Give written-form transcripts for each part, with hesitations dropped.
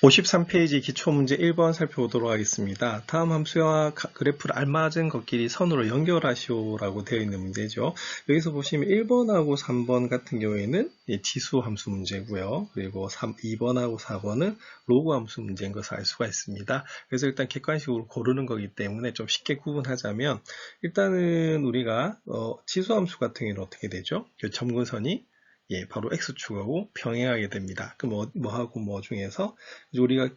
53페이지 기초문제 1번 살펴보도록 하겠습니다. 다음 함수와 그래프를 알맞은 것끼리 선으로 연결하시오라고 되어 있는 문제죠. 여기서 보시면 1번하고 3번 같은 경우에는 지수 함수 문제고요. 그리고 2번하고 4번은 로그 함수 문제인 것을 알 수가 있습니다. 그래서 일단 객관식으로 고르는 거기 때문에 좀 쉽게 구분하자면 일단은 우리가 지수 함수 같은 경우는 어떻게 되죠? 점근선이 바로 x축하고 병행하게 됩니다. 그럼 뭐하고 뭐 중에서 우리가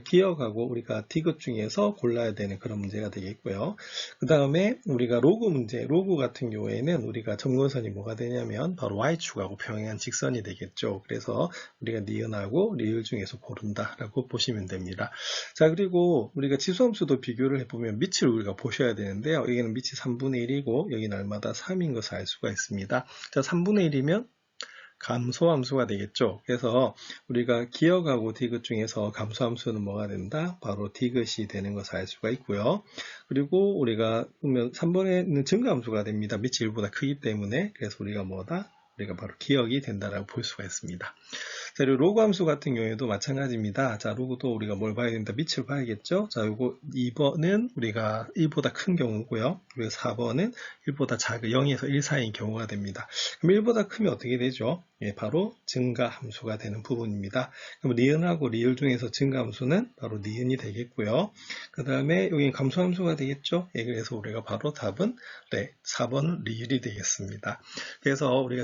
기억하고 우리가 디귿 중에서 골라야 되는 그런 문제가 되겠고요. 그 다음에 우리가 로그 문제, 로그 같은 경우에는 우리가 점근선이 뭐가 되냐면 바로 y축하고 병행한 직선이 되겠죠. 그래서 우리가 니은하고 리을 중에서 고른다라고 보시면 됩니다. 자, 그리고 우리가 지수함수도 비교를 해보면 밑을 우리가 보셔야 되는데요. 여기는 밑이 3분의 1이고 여기는 얼마다 3인 것을 알 수가 있습니다. 자, 3분의 1이면 감소함수가 되겠죠. 그래서 우리가 기억하고 디귿 중에서 감소함수는 뭐가 된다? 바로 디귿이 되는 것을 알 수가 있고요. 그리고 우리가 보면 3번에는 증가함수가 됩니다. 밑이 1보다 크기 때문에. 그래서 우리가 뭐다? 우리가 바로 기억이 된다라고 볼 수가 있습니다. 자, 그리고 로그 함수 같은 경우에도 마찬가지입니다. 자, 로그도 우리가 뭘 봐야 됩니다. 밑을 봐야겠죠. 자, 요거 2번은 우리가 1보다 큰 경우고요. 그리고 4번은 1보다 작은 0에서 1 사이인 경우가 됩니다. 그럼 1보다 크면 어떻게 되죠? 바로 증가 함수가 되는 부분입니다. 그럼 니은하고 리을 중에서 증가 함수는 바로 니은이 되겠고요. 그 다음에 여기 감소 함수가 되겠죠. 그래서 우리가 바로 답은 4번 리을이 되겠습니다. 그래서 우리가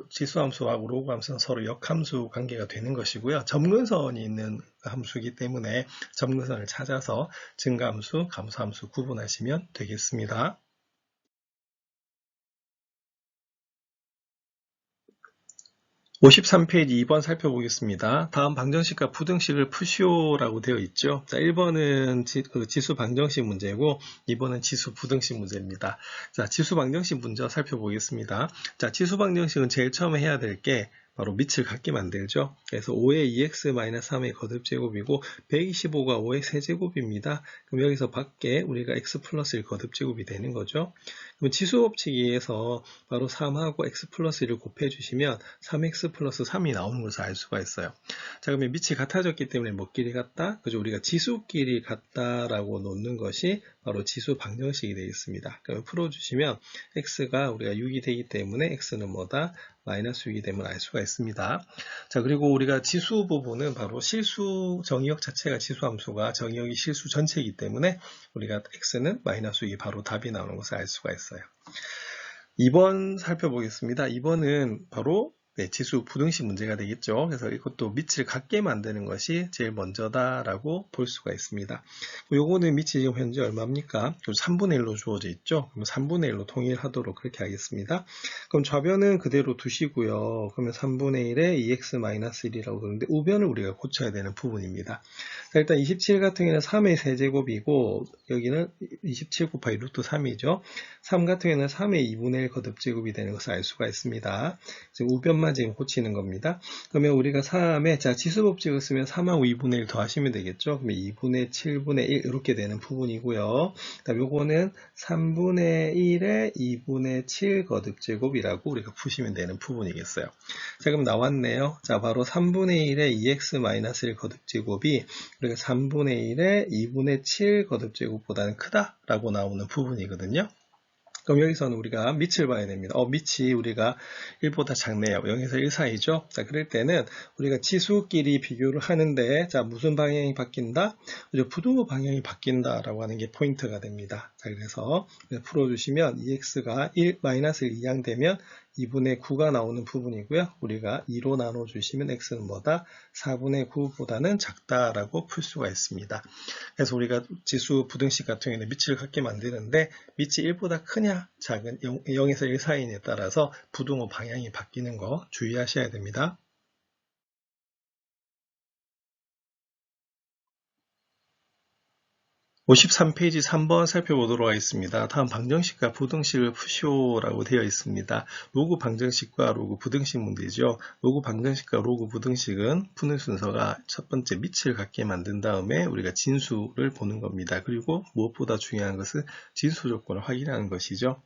지수 함수하고 로그 함수는 서로 역함수 관계가 되는 것이고요. 점근선이 있는 함수이기 때문에 점근선을 찾아서 증가함수, 감소함수 구분하시면 되겠습니다. (53페이지) 2번 살펴보겠습니다. 다음 방정식과 부등식을 푸시오라고 되어 있죠. 자, 1번은 지수 방정식 문제고 2번은 지수 부등식 문제입니다. 자, 지수 방정식 문제 살펴보겠습니다. 자, 지수 방정식은 제일 처음에 해야 될 게 바로 밑을 같게 만들죠. 그래서 5의 2x-3의 거듭제곱이고 125가 5의 세제곱입니다. 그럼 여기서 밖에 우리가 x 플러스 1 거듭제곱이 되는 거죠. 그럼 지수법칙에 의해서 바로 3하고 x 플러스 1을 곱해주시면 3x 플러스 3이 나오는 것을 알 수가 있어요. 자, 그러면 밑이 같아졌기 때문에 뭐끼리 같다? 그죠? 우리가 지수끼리 같다라고 놓는 것이 바로 지수 방정식이 되겠습니다. 그러면 풀어주시면 x가 우리가 6이 되기 때문에 x는 뭐다? 마이너스 6이 되면 알 수가 있습니다. 자, 그리고 우리가 지수 부분은 바로 실수 정의역 자체가 지수함수가 정의역이 실수 전체이기 때문에 우리가 x는 마이너스 6이 바로 답이 나오는 것을 알 수가 있어요. 2번 살펴보겠습니다. 2번은 바로 지수 부등식 문제가 되겠죠. 그래서 이것도 밑을 같게 만드는 것이 제일 먼저다라고 볼 수가 있습니다. 요거는 밑이 지금 현재 얼마입니까? 3분의 1로 주어져 있죠. 그럼 3분의 1로 통일하도록 그렇게 하겠습니다. 그럼 좌변은 그대로 두시고요. 그러면 3분의 1에 2x-1이라고 그러는데 우변을 우리가 고쳐야 되는 부분입니다. 자, 일단 27 같은 경우는 3의 세제곱이고 여기는 27 곱하기 루트 3이죠. 3 같은 경우는 3의 2분의 1 거듭제곱이 되는 것을 알 수가 있습니다. 지금 우변만 지금 고치는 겁니다. 그러면 우리가 3에 지수법칙을 쓰면 3하고 2분의 1 더하시면 되겠죠. 그러면 2분의 7분의 1 이렇게 되는 부분이고요. 그다음 요거는 3분의 1에 2분의 7 거듭제곱이라고 우리가 푸시면 되는 부분이겠어요. 자, 그럼 나왔네요. 자, 바로 3분의 1에 2x-1 거듭제곱이 우리가 3분의 1에 2분의 7 거듭제곱보다는 크다라고 나오는 부분이거든요. 그럼 여기서는 우리가 밑을 봐야 됩니다. 밑이 우리가 1보다 작네요. 0에서 1 사이죠. 자, 그럴 때는 우리가 지수끼리 비교를 하는데, 자, 무슨 방향이 바뀐다? 부등호 방향이 바뀐다라고 하는 게 포인트가 됩니다. 자, 그래서 풀어주시면 2x가 1, 마이너스 1 이항되면 2분의 9가 나오는 부분이고요. 우리가 2로 나눠주시면 x는 뭐다? 4분의 9보다는 작다라고 풀 수가 있습니다. 그래서 우리가 지수 부등식 같은 경우에는 밑을 같게 만드는데 밑이 1보다 크냐 작은 0에서 1 사이에 따라서 부등호 방향이 바뀌는 거 주의하셔야 됩니다. 53페이지 3번 살펴보도록 하겠습니다. 다음 방정식과 부등식을 푸시오라고 되어 있습니다. 로그 방정식과 로그 부등식 문제죠. 로그 방정식과 로그 부등식은 푸는 순서가 첫 번째 밑을 같게 만든 다음에 우리가 진수를 보는 겁니다. 그리고 무엇보다 중요한 것은 진수 조건을 확인하는 것이죠.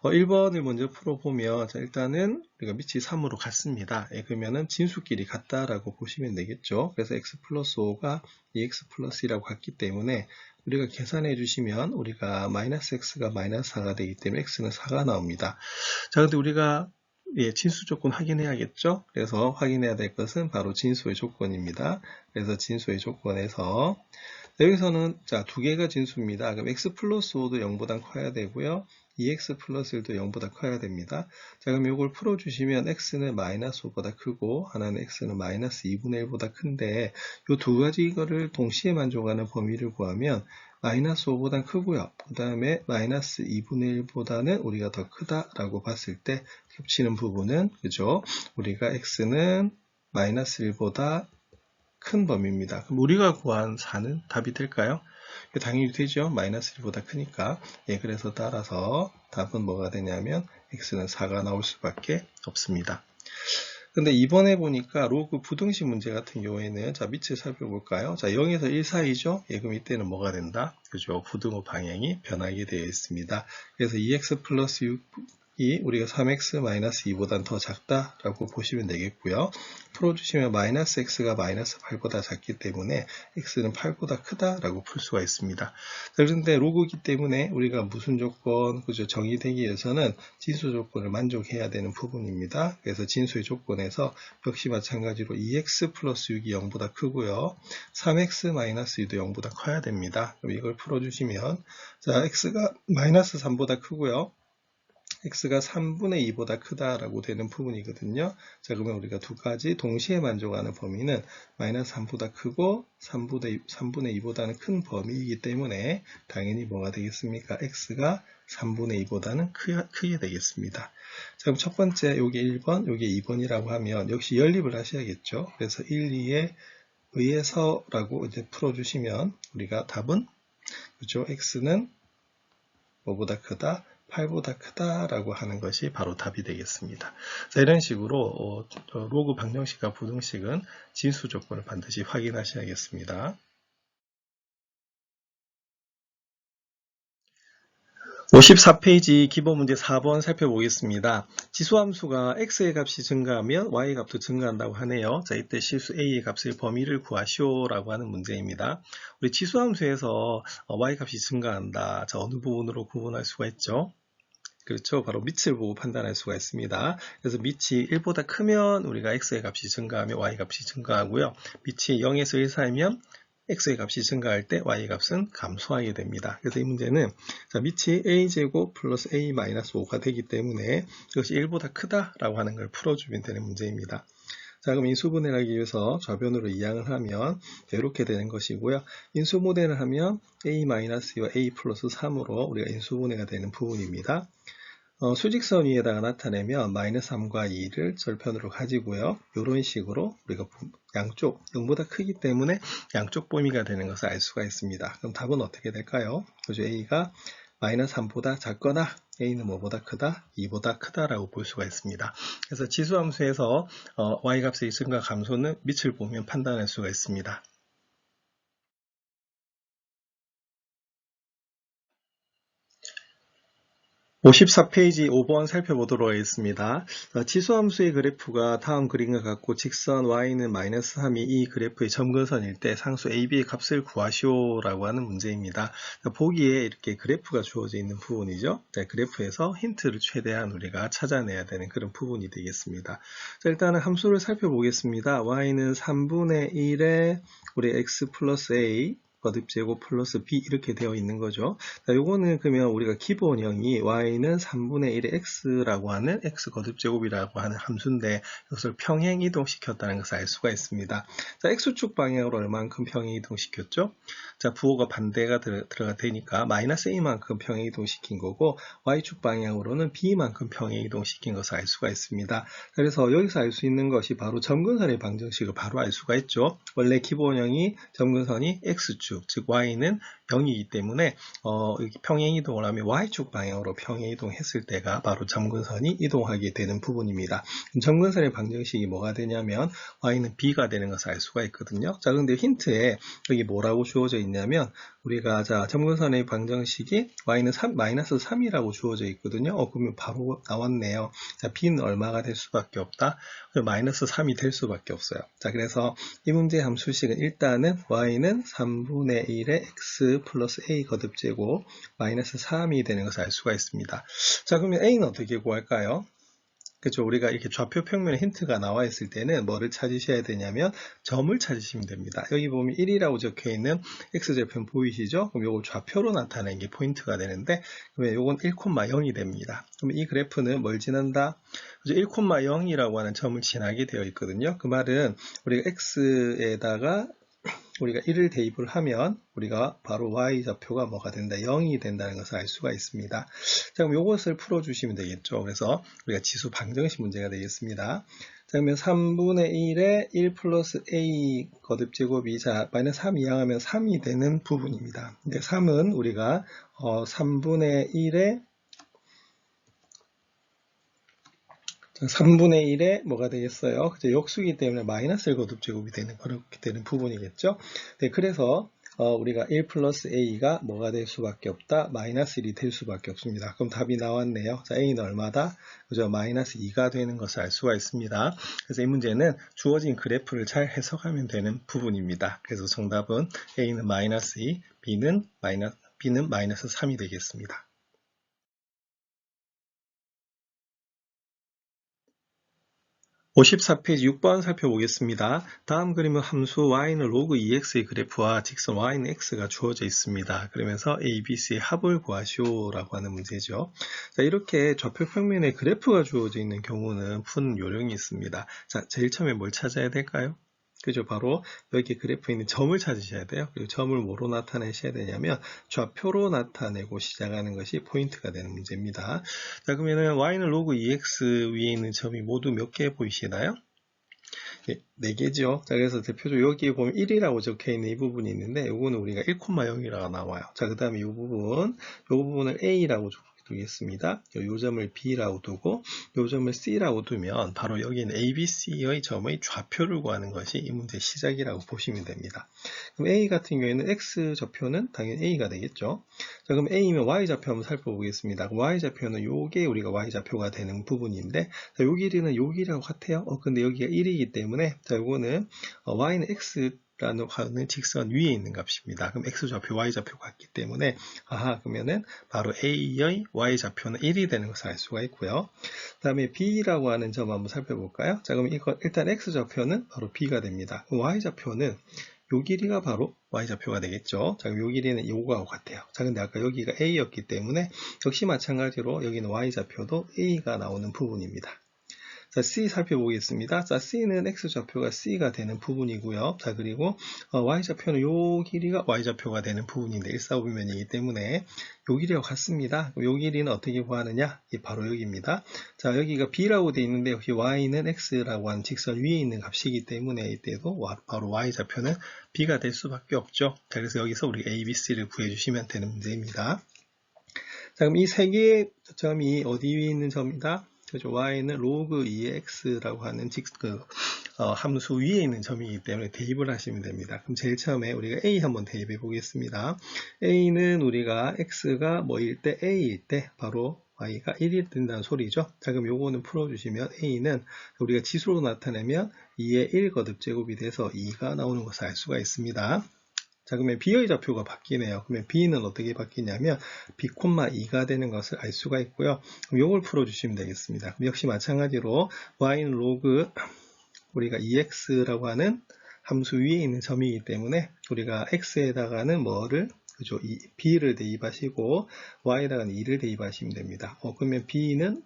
1번을 먼저 풀어보면, 자, 일단은 우리가 밑이 3으로 같습니다. 그러면은 진수끼리 같다라고 보시면 되겠죠. 그래서 x 플러스 5가 2x 플러스 2라고 같기 때문에 우리가 계산해 주시면 우리가 마이너스 x가 마이너스 4가 되기 때문에 x는 4가 나옵니다. 자, 근데 우리가 진수 조건 확인해야겠죠? 그래서 확인해야 될 것은 바로 진수의 조건입니다. 그래서 진수의 조건에서 여기서는 자, 두 개가 진수입니다. 그럼 x 플러스 5도 0보다 커야 되고요. 2x 플러스 1도 0보다 커야 됩니다. 자, 그럼 이걸 풀어주시면 x는 마이너스 5보다 크고 하나는 x는 마이너스 2분의 1보다 큰데 이 두 가지 이거를 동시에 만족하는 범위를 구하면 마이너스 5보다 크고요. 그 다음에 마이너스 2분의 1보다는 우리가 더 크다라고 봤을 때 겹치는 부분은 그죠? 우리가 x는 마이너스 1보다 큰 범위입니다. 그럼 우리가 구한 4는 답이 될까요? 당연히 되죠. 마이너스 1보다 크니까. 그래서 따라서 답은 뭐가 되냐면 x는 4가 나올 수밖에 없습니다. 근데 이번에 보니까 로그 부등식 문제 같은 경우에는 자, 밑을 살펴볼까요? 자, 0에서 1 사이죠? 그럼 이때는 뭐가 된다? 그죠? 부등호 방향이 변하게 되어 있습니다. 그래서 2x 플러스 6이 우리가 3x 마이너스 2보다 더 작다라고 보시면 되겠고요. 풀어주시면 마이너스 x가 마이너스 8보다 작기 때문에 x는 8보다 크다라고 풀 수가 있습니다. 자, 그런데 로그이기 때문에 우리가 무슨 조건, 그죠? 정의되기 위해서는 진수 조건을 만족해야 되는 부분입니다. 그래서 진수의 조건에서 역시 마찬가지로 2x 플러스 6이 0보다 크고요. 3x 마이너스 2도 0보다 커야 됩니다. 그럼 이걸 풀어주시면 자, x가 마이너스 3보다 크고요. x가 3분의 2보다 크다라고 되는 부분이거든요. 자, 그러면 우리가 두 가지 동시에 만족하는 범위는 마이너스 3보다 크고 3분의 2보다는 큰 범위이기 때문에 당연히 뭐가 되겠습니까? x가 3분의 2보다는 크게 되겠습니다. 자, 그럼 첫 번째 요게 1번, 요게 2번이라고 하면 역시 연립을 하셔야겠죠. 그래서 1, 2에 의해서라고 이제 풀어주시면 우리가 답은 그죠? x는 뭐보다 크다? 8보다 크다라고 하는 것이 바로 답이 되겠습니다. 자, 이런 식으로 로그 방정식과 부등식은 진수 조건을 반드시 확인하셔야겠습니다. 54페이지 기본 문제 4번 살펴보겠습니다. 지수함수가 x의 값이 증가하면 y의 값도 증가한다고 하네요. 자, 이때 실수 a의 값의 범위를 구하시오라고 하는 문제입니다. 우리 지수함수에서 y 값이 증가한다. 자, 어느 부분으로 구분할 수가 있죠? 그렇죠. 바로 밑을 보고 판단할 수가 있습니다. 그래서 밑이 1보다 크면 우리가 x의 값이 증가하면 y 값이 증가하고요. 밑이 0에서 1 사이면 x의 값이 증가할 때 y의 값은 감소하게 됩니다. 그래서 이 문제는 자, 밑이 a제곱 플러스 a 마이너스 5가 되기 때문에 이것이 1보다 크다라고 하는 걸 풀어주면 되는 문제입니다. 자, 그럼 인수분해를 하기 위해서 좌변으로 이항을 하면 이렇게 되는 것이고요. 인수분해를 하면 a-2와 a 플러스 3으로 우리가 인수분해가 되는 부분입니다. 수직선 위에다가 나타내면 마이너스 3과 2를 절편으로 가지고요. 이런 식으로 우리가 양쪽 0보다 크기 때문에 양쪽 범위가 되는 것을 알 수가 있습니다. 그럼 답은 어떻게 될까요? 그죠? a가 마이너스 3보다 작거나 a는 뭐보다 크다? 2보다 크다라고 볼 수가 있습니다. 그래서 지수함수에서 y값의 증가 감소는 밑을 보면 판단할 수가 있습니다. 54페이지 5번 살펴보도록 하겠습니다. 지수함수의 그래프가 다음 그림과 같고 직선 y는 마이너스 3이 이 그래프의 점근선일 때 상수 AB의 값을 구하시오라고 하는 문제입니다. 보기에 이렇게 그래프가 주어져 있는 부분이죠. 그래프에서 힌트를 최대한 우리가 찾아내야 되는 그런 부분이 되겠습니다. 자, 일단은 함수를 살펴보겠습니다. y는 3분의 1에 우리 x 플러스 a 거듭제곱 플러스 b 이렇게 되어 있는 거죠. 자, 요거는 그러면 우리가 기본형이 y는 3분의 1의 x라고 하는 x 거듭제곱이라고 하는 함수인데 이것을 평행 이동시켰다는 것을 알 수가 있습니다. 자, x축 방향으로 얼만큼 평행 이동시켰죠? 자, 부호가 반대가 들어가 되니까 마이너스 a만큼 평행 이동시킨 거고 y축 방향으로는 b만큼 평행 이동시킨 것을 알 수가 있습니다. 그래서 여기서 알 수 있는 것이 바로 점근선의 방정식을 바로 알 수가 있죠. 원래 기본형이 점근선이 x축 즉 y는 0이기 때문에 평행 이동을 하면 y축 방향으로 평행 이동했을 때가 바로 점근선이 이동하게 되는 부분입니다. 점근선의 방정식이 뭐가 되냐면 y는 b가 되는 것을 알 수가 있거든요. 자, 그런데 힌트에 여기 뭐라고 주어져 있냐면 우리가 자 점근선의 방정식이 y는 마이너스 3이라고 주어져 있거든요. 그러면 바로 나왔네요. 자, b는 얼마가 될 수밖에 없다? 마이너스 3이 될 수밖에 없어요. 자, 그래서 이 문제의 함수식은 일단은 y는 3분의 1의 x 플러스 a 거듭제곱 마이너스 3이 되는 것을 알 수가 있습니다. 자, 그러면 a는 어떻게 구할까요? 그렇죠. 우리가 이렇게 좌표 평면에 힌트가 나와 있을 때는 뭐를 찾으셔야 되냐면 점을 찾으시면 됩니다. 여기 보면 1이라고 적혀 있는 x절편 보이시죠? 그럼 요거 좌표로 나타내는 게 포인트가 되는데, 그러면 요건 1,0이 됩니다. 그럼 이 그래프는 뭘 지난다? 1,0이라고 하는 점을 지나게 되어 있거든요. 그 말은 우리가 x에다가 우리가 1을 대입을 하면 우리가 바로 y좌표가 뭐가 된다? 0이 된다는 것을 알 수가 있습니다. 자, 그럼 이것을 풀어주시면 되겠죠. 그래서 우리가 지수 방정식 문제가 되겠습니다. 자, 그러면 3분의 1에 1 플러스 a 거듭제곱이 자, 마이너스 3 이항하면 3이 되는 부분입니다. 근데 3은 우리가 3분의 1에 뭐가 되겠어요? 역수이기 때문에 마이너스 1 거듭제곱이 되는, 그렇게 되는 부분이겠죠? 네, 그래서 우리가 1 플러스 a가 뭐가 될 수밖에 없다? 마이너스 1이 될 수밖에 없습니다. 그럼 답이 나왔네요. 자, a는 얼마다? 그죠? 마이너스 2가 되는 것을 알 수가 있습니다. 그래서 이 문제는 주어진 그래프를 잘 해석하면 되는 부분입니다. 그래서 정답은 a는 마이너스 2, b는 마이너스 3이 되겠습니다. 54페이지 6번 살펴보겠습니다. 다음 그림은 함수 y는 로그 2x의 그래프와 직선 y는 x가 주어져 있습니다. 그러면서 a, b, c의 합을 구하시오라고 하는 문제죠. 자, 이렇게 좌표 평면에 그래프가 주어져 있는 경우는 푸는 요령이 있습니다. 자, 제일 처음에 뭘 찾아야 될까요? 그죠? 바로 여기 그래프에 있는 점을 찾으셔야 돼요. 그리고 점을 뭐로 나타내셔야 되냐면 좌표로 나타내고 시작하는 것이 포인트가 되는 문제입니다. 자, 그러면은 y는 로그 2x 위에 있는 점이 모두 몇 개 보이시나요? 네, 4개죠. 자, 그래서 대표적으로 여기에 보면 1이라고 적혀 있는 이 부분이 있는데, 요거는 우리가 1,0이라고 나와요. 자, 그 다음에 이 부분을 a라고 두겠습니다. 요 점을 b라고 두고, 요 점을 c라고 두면, 바로 여기는 a, b, c의 점의 좌표를 구하는 것이 이 문제의 시작이라고 보시면 됩니다. 그럼 a 같은 경우에는 x 좌표는 당연히 a가 되겠죠. 자, 그럼 a면 y 좌표 한번 살펴보겠습니다. y 좌표는 요게 우리가 y 좌표가 되는 부분인데, 자, 요 길이는 요 길이하고 같아요. 근데 여기가 1이기 때문에, 자, 요거는 y는 x라는 하는 직선 위에 있는 값입니다. 그럼 x좌표, y좌표가 같기 때문에, 그러면은 바로 a의 y좌표는 1이 되는 것을 알 수가 있고요. 그 다음에 b라고 하는 점 한번 살펴볼까요? 자, 그럼 이거 일단 x좌표는 바로 b가 됩니다. 그럼 y좌표는 요 길이가 바로 y좌표가 되겠죠. 자, 그럼 요 길이는 요거하고 같아요. 자, 근데 아까 여기가 a였기 때문에 역시 마찬가지로 여기는 y좌표도 a가 나오는 부분입니다. 자, C 살펴보겠습니다. 자, C는 X좌표가 C가 되는 부분이고요. 자, 그리고 Y좌표는 요 길이가 Y좌표가 되는 부분인데 일사분면이기 때문에 요 길이와 같습니다. 요 길이는 어떻게 구하느냐? 바로 여기입니다. 자, 여기가 B라고 되어 있는데 여기 Y는 X라고 하는 직선 위에 있는 값이기 때문에 이때도 바로 Y좌표는 B가 될 수밖에 없죠. 자, 그래서 여기서 우리 A, B, C를 구해주시면 되는 문제입니다. 자, 그럼 이 세 개의 점이 어디 위에 있는 점이다? 그죠? y는 로그 2x라고 하는 함수 위에 있는 점이기 때문에 대입을 하시면 됩니다. 그럼 제일 처음에 우리가 a 한번 대입해 보겠습니다. a는 우리가 x가 뭐일 때 a일 때 바로 y가 1이 된다는 소리죠. 자, 그럼 요거는 풀어주시면 a는 우리가 지수로 나타내면 2의 1 거듭제곱이 돼서 2가 나오는 것을 알 수가 있습니다. 자, 그러면 b의 좌표가 바뀌네요. 그러면 b는 어떻게 바뀌냐면 b,2가 되는 것을 알 수가 있고요. 그럼 이걸 풀어주시면 되겠습니다. 그럼 역시 마찬가지로 y는 로그 우리가 2x라고 하는 함수 위에 있는 점이기 때문에 우리가 x에다가는 뭐를 그죠? b를 대입하시고 y에다가는 2를 대입하시면 됩니다. 그러면 b는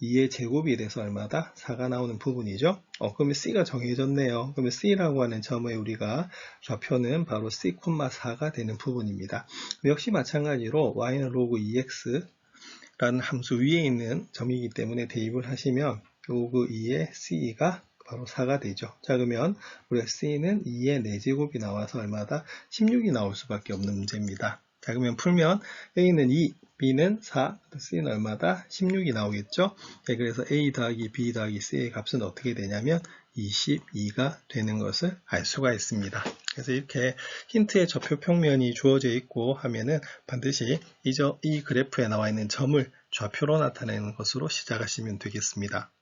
2의 제곱이 돼서 얼마다? 4가 나오는 부분이죠. 그러면 C가 정해졌네요. 그러면 C라고 하는 점의 우리가 좌표는 바로 C,4가 되는 부분입니다. 역시 마찬가지로 y는 로그 2x라는 함수 위에 있는 점이기 때문에 대입을 하시면 로그 2의 C가 바로 4가 되죠. 자, 그러면 우리가 C는 2의 4제곱이 나와서 얼마다? 16이 나올 수밖에 없는 문제입니다. 자, 그러면 풀면 A는 2, B는 4, C는 얼마다? 16이 나오겠죠? 네, 그래서 A 더하기 B 더하기 C의 값은 어떻게 되냐면 22가 되는 것을 알 수가 있습니다. 그래서 이렇게 힌트의 좌표 평면이 주어져 있고 하면은 반드시 이 그래프에 나와 있는 점을 좌표로 나타내는 것으로 시작하시면 되겠습니다.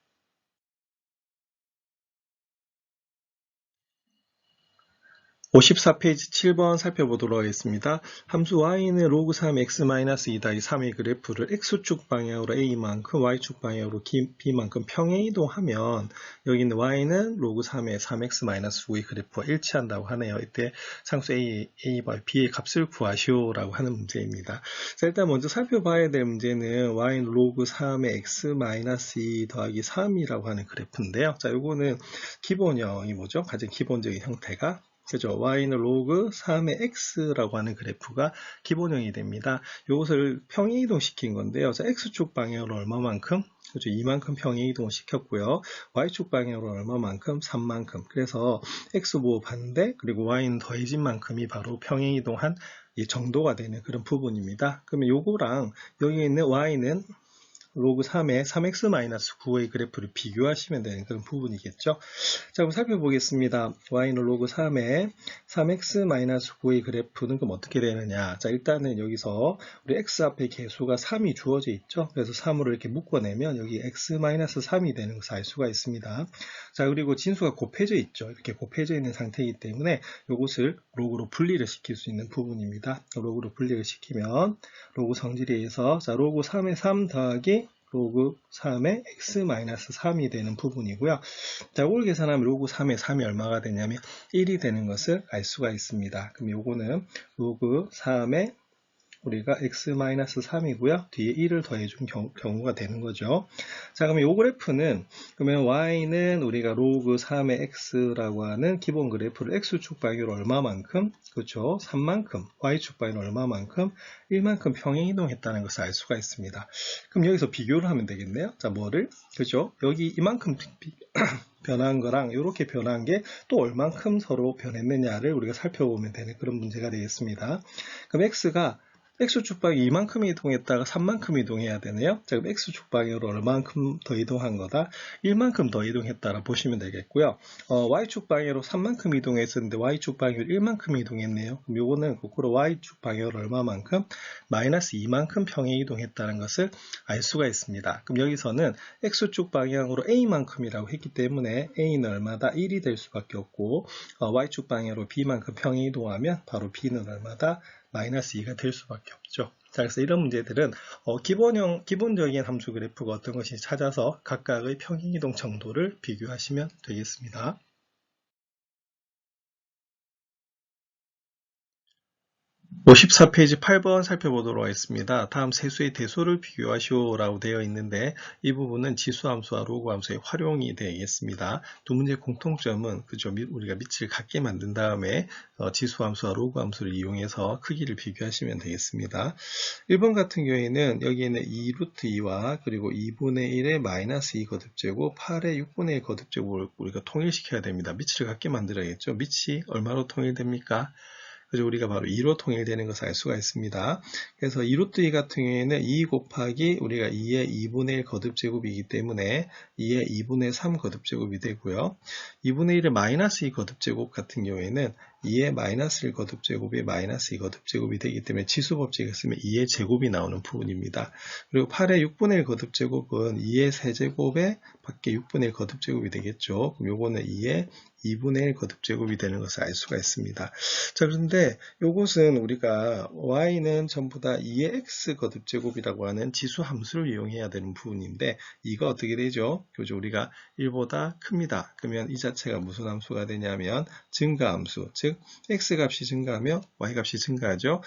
54페이지 7번 살펴보도록 하겠습니다. 함수 y는 로그 3x-2-3의 그래프를 x축 방향으로 a만큼 y축 방향으로 b만큼 평행 이동하면 여기 있는 y는 로그 3의 3x-9의 그래프와 일치한다고 하네요. 이때 상수 a와 b의 값을 구하시오라고 하는 문제입니다. 자, 일단 먼저 살펴봐야 될 문제는 y는 로그 3의 x-2 더하기 3이라고 하는 그래프인데요. 자, 요거는 기본형이 뭐죠? 가장 기본적인 형태가 그죠? y는 로그 3의 x라고 하는 그래프가 기본형이 됩니다. 이것을 평행 이동시킨 건데요. 자, x축 방향으로 얼마만큼? 그죠? 이만큼 평행 이동을 시켰고요. y축 방향으로 얼마만큼? 3만큼. 그래서 x보 반대 그리고 y는 더해진 만큼이 바로 평행 이동한 이 정도가 되는 그런 부분입니다. 그러면 요거랑 여기 있는 y는 로그 3의 3x-9의 그래프를 비교하시면 되는 그런 부분이겠죠. 자, 그럼 살펴보겠습니다. y는 로그 3의 3x-9의 그래프는 그럼 어떻게 되느냐. 자, 일단은 여기서 우리 x 앞에 개수가 3이 주어져 있죠. 그래서 3으로 이렇게 묶어내면 여기 x-3이 되는 것을 알 수가 있습니다. 자, 그리고 진수가 곱해져 있죠. 이렇게 곱해져 있는 상태이기 때문에 이것을 로그로 분리를 시킬 수 있는 부분입니다. 로그로 분리를 시키면 로그 성질에 의해서 자, 로그 3의 3 더하기 로그 3의 x-3이 되는 부분이고요. 자, 이걸 계산하면 로그 3의 3이 얼마가 되냐면 1이 되는 것을 알 수가 있습니다. 그럼 요거는 로그 3의 우리가 x-3이고요. 뒤에 1을 더해준 경우가 되는 거죠. 자, 그러면 이 그래프는 그러면 y는 우리가 로그 3의 x라고 하는 기본 그래프를 x축 방향으로 얼마만큼? 그렇죠. 3만큼. y축 방향으로 얼마만큼? 1만큼 평행 이동했다는 것을 알 수가 있습니다. 그럼 여기서 비교를 하면 되겠네요. 자, 뭐를? 그렇죠. 여기 이만큼 변한 거랑 이렇게 변한 게 또 얼만큼 서로 변했느냐를 우리가 살펴보면 되는 그런 문제가 되겠습니다. 그럼 x가 x축 방향 이만큼 이동했다가 3만큼 이동해야 되네요. 자, 그럼 x축 방향으로 얼만큼 더 이동한 거다? 1만큼 더 이동했다라 보시면 되겠고요. y축 방향으로 3만큼 이동했었는데 y축 방향으로 1만큼 이동했네요. 그럼 요거는 거꾸로 y축 방향으로 얼마만큼? 마이너스 2만큼 평행 이동했다는 것을 알 수가 있습니다. 그럼 여기서는 x축 방향으로 a만큼이라고 했기 때문에 a는 얼마다? 1이 될 수밖에 없고 y축 방향으로 b만큼 평행 이동하면 바로 b는 얼마다? 마이너스 2가 될 수밖에 없죠. 자, 그래서 이런 문제들은 기본적인 함수 그래프가 어떤 것인지 찾아서 각각의 평행이동 정도를 비교하시면 되겠습니다. 54페이지 8번 살펴보도록 하겠습니다. 다음 세수의 대소를 비교하시오라고 되어 있는데 이 부분은 지수함수와 로그함수의 활용이 되겠습니다. 두 문제의 공통점은 그죠? 우리가 밑을 같게 만든 다음에 지수함수와 로그함수를 이용해서 크기를 비교하시면 되겠습니다. 1번 같은 경우에는 여기에는 2루트 2와 그리고 2분의 1의 마이너스 2 거듭제곱 8의 6분의 1 거듭제곱을 우리가 통일시켜야 됩니다. 밑을 같게 만들어야겠죠. 밑이 얼마로 통일됩니까? 그래서 우리가 바로 2로 통일되는 것을 알 수가 있습니다. 그래서 2루트 2 같은 경우에는 2 곱하기 우리가 2의 2분의 1 거듭제곱이기 때문에 2의 2분의 3 거듭제곱이 되고요. 2분의 1의 마이너스 2 거듭제곱 같은 경우에는 2의 마이너스 1 거듭제곱이 마이너스 2 거듭제곱이 되기 때문에 지수법칙을 쓰면 2의 제곱이 나오는 부분입니다. 그리고 8의 6분의 1 거듭제곱은 2의 세제곱에 밖에 6분의 1 거듭제곱이 되겠죠. 그럼 요거는 2의 2분의 1 거듭제곱이 되는 것을 알 수가 있습니다. 자, 그런데 요것은 우리가 y는 전부 다 2의 x 거듭제곱이라고 하는 지수 함수를 이용해야 되는 부분인데 이거 어떻게 되죠? 그죠? 우리가 1보다 큽니다. 그러면 이 자체가 무슨 함수가 되냐면 증가함수, 즉 x 값이 증가하며 y 값이 증가하죠.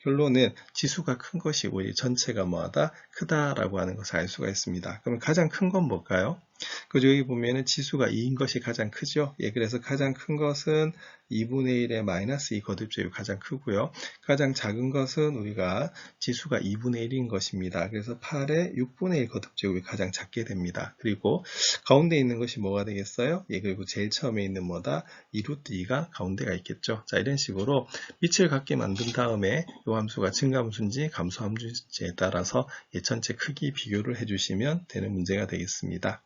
결론은 지수가 큰 것이고 이 전체가 뭐하다? 크다라고 하는 것을 알 수가 있습니다. 그러면 가장 큰 건 뭘까요? 그죠? 여기 보면은 지수가 2인 것이 가장 크죠? 예, 그래서 가장 큰 것은 2분의 1의 마이너스 2 거듭제곱이 가장 크고요. 가장 작은 것은 우리가 지수가 2분의 1인 것입니다. 그래서 8의 6분의 1 거듭제곱이 가장 작게 됩니다. 그리고 가운데 있는 것이 뭐가 되겠어요? 예, 그리고 제일 처음에 있는 뭐다? 2루트 2가 가운데가 있겠죠. 자, 이런 식으로 밑을 같게 만든 다음에 이 함수가 증가함수인지 감소함수인지에 따라서 전체 크기 비교를 해주시면 되는 문제가 되겠습니다.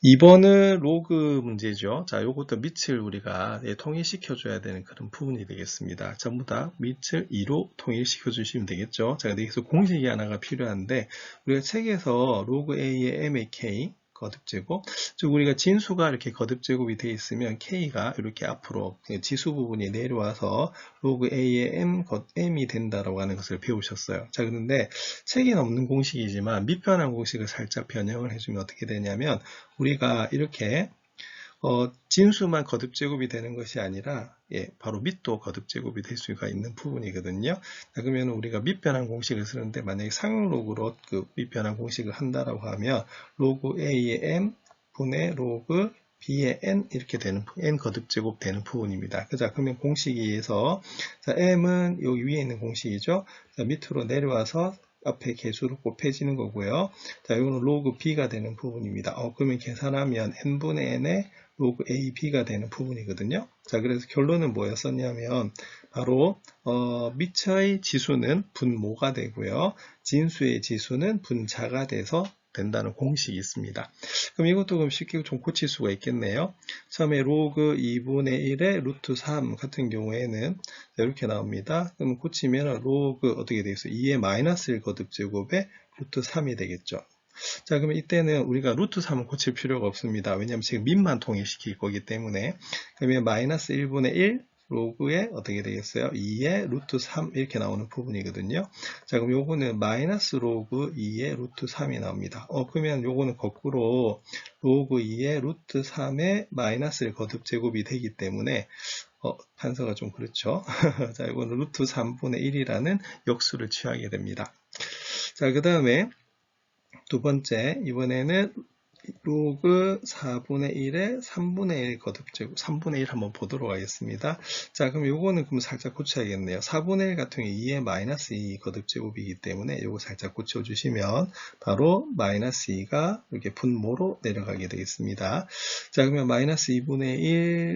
2번은 로그 문제죠. 자, 요것도 밑을 우리가 통일시켜줘야 되는 그런 부분이 되겠습니다. 전부 다 밑을 2로 통일시켜 주시면 되겠죠. 자, 근데 여기서 공식이 하나가 필요한데, 우리가 책에서 로그 A의 M의 K, 거듭제곱, 즉 우리가 진수가 이렇게 거듭제곱이 되어 있으면 K가 이렇게 앞으로 지수 부분이 내려와서 로그 A의 M이 된다라고 하는 것을 배우셨어요. 자, 그런데 책에는 없는 공식이지만 밑변환 공식을 살짝 변형을 해주면 어떻게 되냐면, 우리가 이렇게 진수만 거듭제곱이 되는 것이 아니라 바로 밑도 거듭제곱이 될 수가 있는 부분이거든요. 자, 그러면 우리가 밑변환 공식을 쓰는데, 만약에 상로그로 그 밑변환 공식을 한다라고 하면 로그 A의 M 분의 로그 B의 N 이렇게 되는 N 거듭제곱 되는 부분입니다. 자, 그러면 공식에서 자, M은 여기 위에 있는 공식이죠. 자, 밑으로 내려와서 앞에 개수로 곱해지는 거고요. 자, 이거는 로그 B가 되는 부분입니다. 그러면 계산하면 N분의 N의 로그 AB가 되는 부분이거든요. 자, 그래서 결론은 뭐였었냐면, 바로, 밑의 지수는 분모가 되고요. 진수의 지수는 분자가 돼서 된다는 공식이 있습니다. 그럼 이것도 그럼 쉽게 좀 고칠 수가 있겠네요. 처음에 로그 2분의 1의 루트 3 같은 경우에는 이렇게 나옵니다. 그럼 고치면 로그 어떻게 되겠어요? 2의 마이너스 1 거듭제곱에 루트 3이 되겠죠. 자, 그러면 이때는 우리가 루트 3은 고칠 필요가 없습니다. 왜냐하면 지금 밑만 통일시킬 거기 때문에. 그러면 마이너스 1분의 1 로그에 어떻게 되겠어요? 2의 루트 3 이렇게 나오는 부분이거든요. 자, 그럼 요거는 마이너스 로그 2의 루트 3이 나옵니다. 그러면 요거는 거꾸로 로그 2의 루트 3의 마이너스 1 거듭 제곱이 되기 때문에 판서가 좀 그렇죠. 자, 이거는 루트 3분의 1이라는 역수를 취하게 됩니다. 자, 그 다음에 두 번째, 이번에는 로그 4분의 1에 3분의 1 거듭제곱, 3분의 1 한번 보도록 하겠습니다. 자, 그럼 요거는 그럼 살짝 고쳐야겠네요. 4분의 1 같은 경우에 2의 마이너스 2 거듭제곱이기 때문에 요거 살짝 고쳐주시면 바로 마이너스 2가 이렇게 분모로 내려가게 되겠습니다. 자, 그러면 마이너스 2분의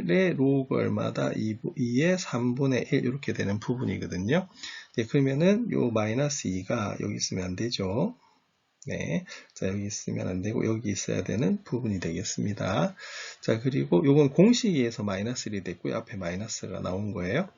1의 로그 얼마다? 2의 3분의 1 이렇게 되는 부분이거든요. 네, 그러면은 요 마이너스 2가 여기 있으면 안 되죠. 네. 자, 여기 있으면 안 되고, 여기 있어야 되는 부분이 되겠습니다. 자, 그리고 요건 공식에서 마이너스 1이 됐고요. 앞에 마이너스가 나온 거예요.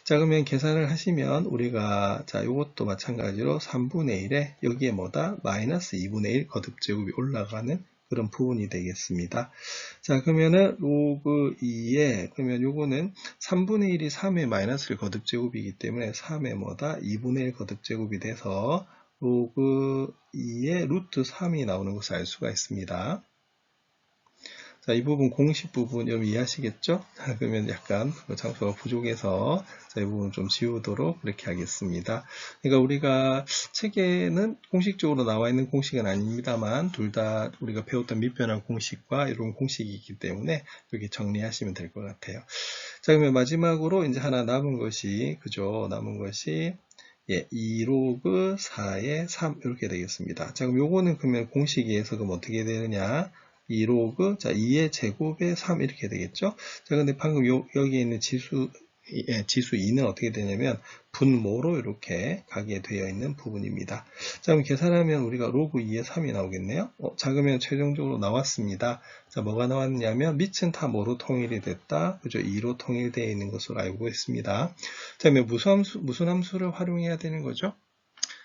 자, 그러면 계산을 하시면 우리가, 자, 요것도 마찬가지로 3분의 1에 여기에 뭐다? 마이너스 2분의 1 거듭제곱이 올라가는 그런 부분이 되겠습니다. 자, 그러면은 로그 2에, 그러면 요거는 3분의 1이 3의 마이너스 1 거듭제곱이기 때문에 3의 뭐다? 2분의 1 거듭제곱이 돼서 로그 2의 루트 3이 나오는 것을 알 수가 있습니다. 자, 이 부분 공식 부분 여러분 이해하시겠죠? 그러면 약간 장소가 부족해서 자, 이 부분 좀 지우도록 그렇게 하겠습니다. 그러니까 우리가 책에는 공식적으로 나와 있는 공식은 아닙니다만 둘 다 우리가 배웠던 밑변환 공식과 이런 공식이 있기 때문에 이렇게 정리하시면 될 것 같아요. 자, 그러면 마지막으로 이제 하나 남은 것이 그죠? 남은 것이 2로그 4의 3 이렇게 되겠습니다. 자, 그럼 요거는 그러면 공식에서 그럼 어떻게 되느냐? 2로그, 자, 2의 제곱에 3 이렇게 되겠죠? 자, 근데 방금 여기에 있는 지수 2는 어떻게 되냐면 분모로 이렇게 가게 되어 있는 부분입니다. 자, 그럼 계산하면 우리가 로그 2의 3이 나오겠네요. 자, 그러면 최종적으로 나왔습니다. 자, 뭐가 나왔냐면 밑은 다 뭐로 통일이 됐다? 그죠? 2로 통일되어 있는 것으로 알고 있습니다. 자, 그러면 무슨 함수를 활용해야 되는 거죠?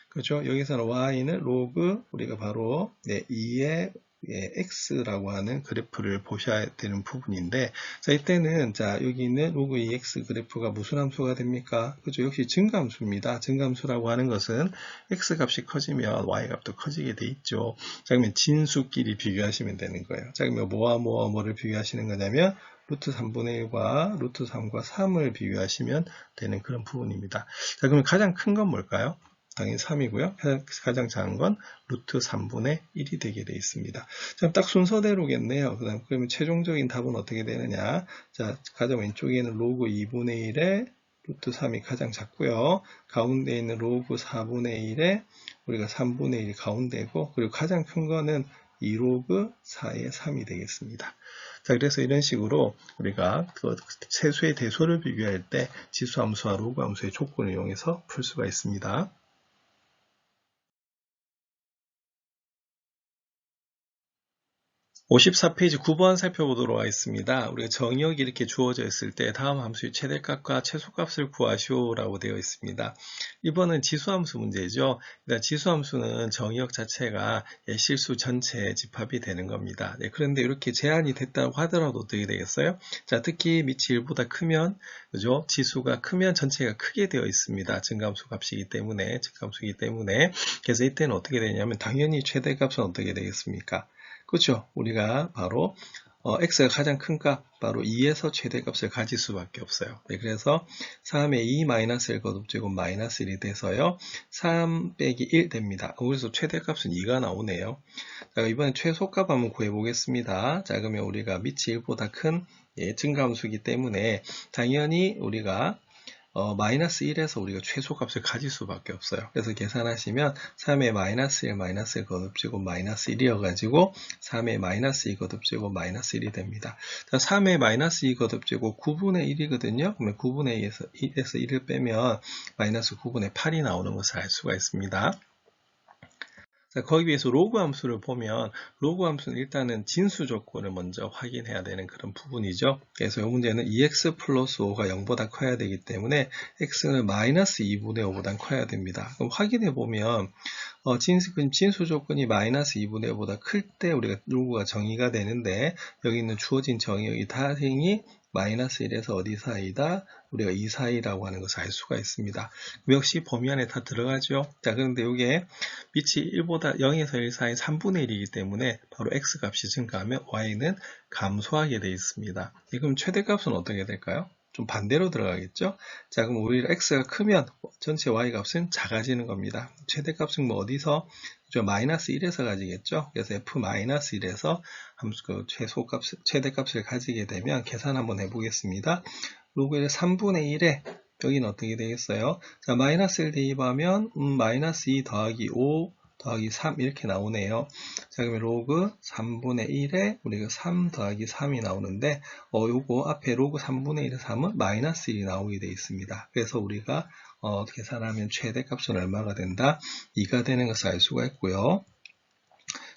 그렇죠? 여기서는 y는 로그 우리가 바로 2의 x라고 하는 그래프를 보셔야 되는 부분인데, 자, 이때는 자, 여기 있는 로그 2x 그래프가 무슨 함수가 됩니까? 그죠? 역시 증가함수입니다. 증가함수라고 하는 것은 x 값이 커지면 y 값도 커지게 돼 있죠. 자, 그러면 진수끼리 비교하시면 되는 거예요. 자, 그러면 뭐를 비교하시는 거냐면 루트 3분의 1과 루트 3과 3을 비교하시면 되는 그런 부분입니다. 자, 그러면 가장 큰 건 뭘까요? 당연히 3이고요. 가장 작은 건 루트 3분의 1이 되게 되어 있습니다. 자, 딱 순서대로겠네요. 그러면 최종적인 답은 어떻게 되느냐? 자, 가장 왼쪽에는 로그 2분의 1에 루트 3이 가장 작고요. 가운데 있는 로그 4분의 1에 우리가 3분의 1이 가운데고, 그리고 가장 큰 거는 2로그 4의 3이 되겠습니다. 자, 그래서 이런 식으로 우리가 그 세수의 대소를 비교할 때 지수함수와 로그 함수의 조건을 이용해서 풀 수가 있습니다. 54페이지 9번 살펴보도록 하겠습니다. 우리가 정의역이 이렇게 주어져 있을 때 다음 함수의 최대값과 최소값을 구하시오라고 되어 있습니다. 1번은 지수함수 문제죠. 일단 지수함수는 정의역 자체가 실수 전체의 집합이 되는 겁니다. 그런데 이렇게 제한이 됐다고 하더라도 어떻게 되겠어요? 자, 특히 밑이 1보다 크면, 그죠? 지수가 크면 전체가 크게 되어 있습니다. 증가함수 값이기 때문에, 증가함수이기 때문에. 그래서 이때는 어떻게 되냐면 당연히 최대값은 어떻게 되겠습니까? 그렇죠. 우리가 바로 x가 가장 큰 값, 바로 2에서 최대값을 가질 수밖에 없어요. 그래서 3의 2-1 거듭제곱 마이너스 1이 돼서요. 3 빼기 1 됩니다. 그래서 최대값은 2가 나오네요. 자, 이번엔 최소값 한번 구해보겠습니다. 자, 그러면 우리가 밑이 1보다 큰 증가함수이기 때문에 당연히 우리가 마이너스 1에서 우리가 최소값을 가질 수밖에 없어요. 그래서 계산하시면 3의 마이너스 1 마이너스 1 거듭제곱 마이너스 1이어가지고 3의 마이너스 2 거듭제곱 마이너스 1이 됩니다. 자, 3의 마이너스 2 거듭제곱 9분의 1이거든요. 그러면 9분의 2에서 1을 빼면 마이너스 9분의 8이 나오는 것을 알 수가 있습니다. 자, 거기 비해서 로그 함수를 보면 로그 함수는 일단은 진수 조건을 먼저 확인해야 되는 그런 부분이죠. 그래서 이 문제는 2x 플러스 5가 0보다 커야 되기 때문에 x는 마이너스 2분의 5보다 커야 됩니다. 그럼 확인해 보면 진수 조건이 마이너스 2분의 5보다 클 때 우리가 로그가 정의가 되는데 여기 있는 주어진 정의역이 다행히 마이너스 1에서 어디 사이다? 우리가 2 사이라고 하는 것을 알 수가 있습니다. 역시 범위 안에 다 들어가죠. 자, 그런데 이게 밑이 1보다 0에서 1 사이 3분의 1이기 때문에 바로 x 값이 증가하면 y는 감소하게 되어 있습니다. 그럼 최대값은 어떻게 될까요? 좀 반대로 들어가겠죠? 자, 그럼 오히려 x가 크면 전체 y 값은 작아지는 겁니다. 최대값은 뭐 어디서? 마이너스 1에서 가지겠죠? 그래서 f-1에서 함수 그 최대값을 가지게 되면 계산 한번 해보겠습니다. 로그의 3분의 1에 여기는 어떻게 되겠어요? 자, 마이너스 1 대입하면 마이너스 2 더하기 5 더하기 3 이렇게 나오네요. 자, 그러면 로그 3분의 1에 우리가 3 더하기 3이 나오는데 요거 앞에 로그 3분의 1의 3은 마이너스 1이 나오게 되어 있습니다. 그래서 우리가 계산하면 최대값은 얼마가 된다? 2가 되는 것을 알 수가 있고요.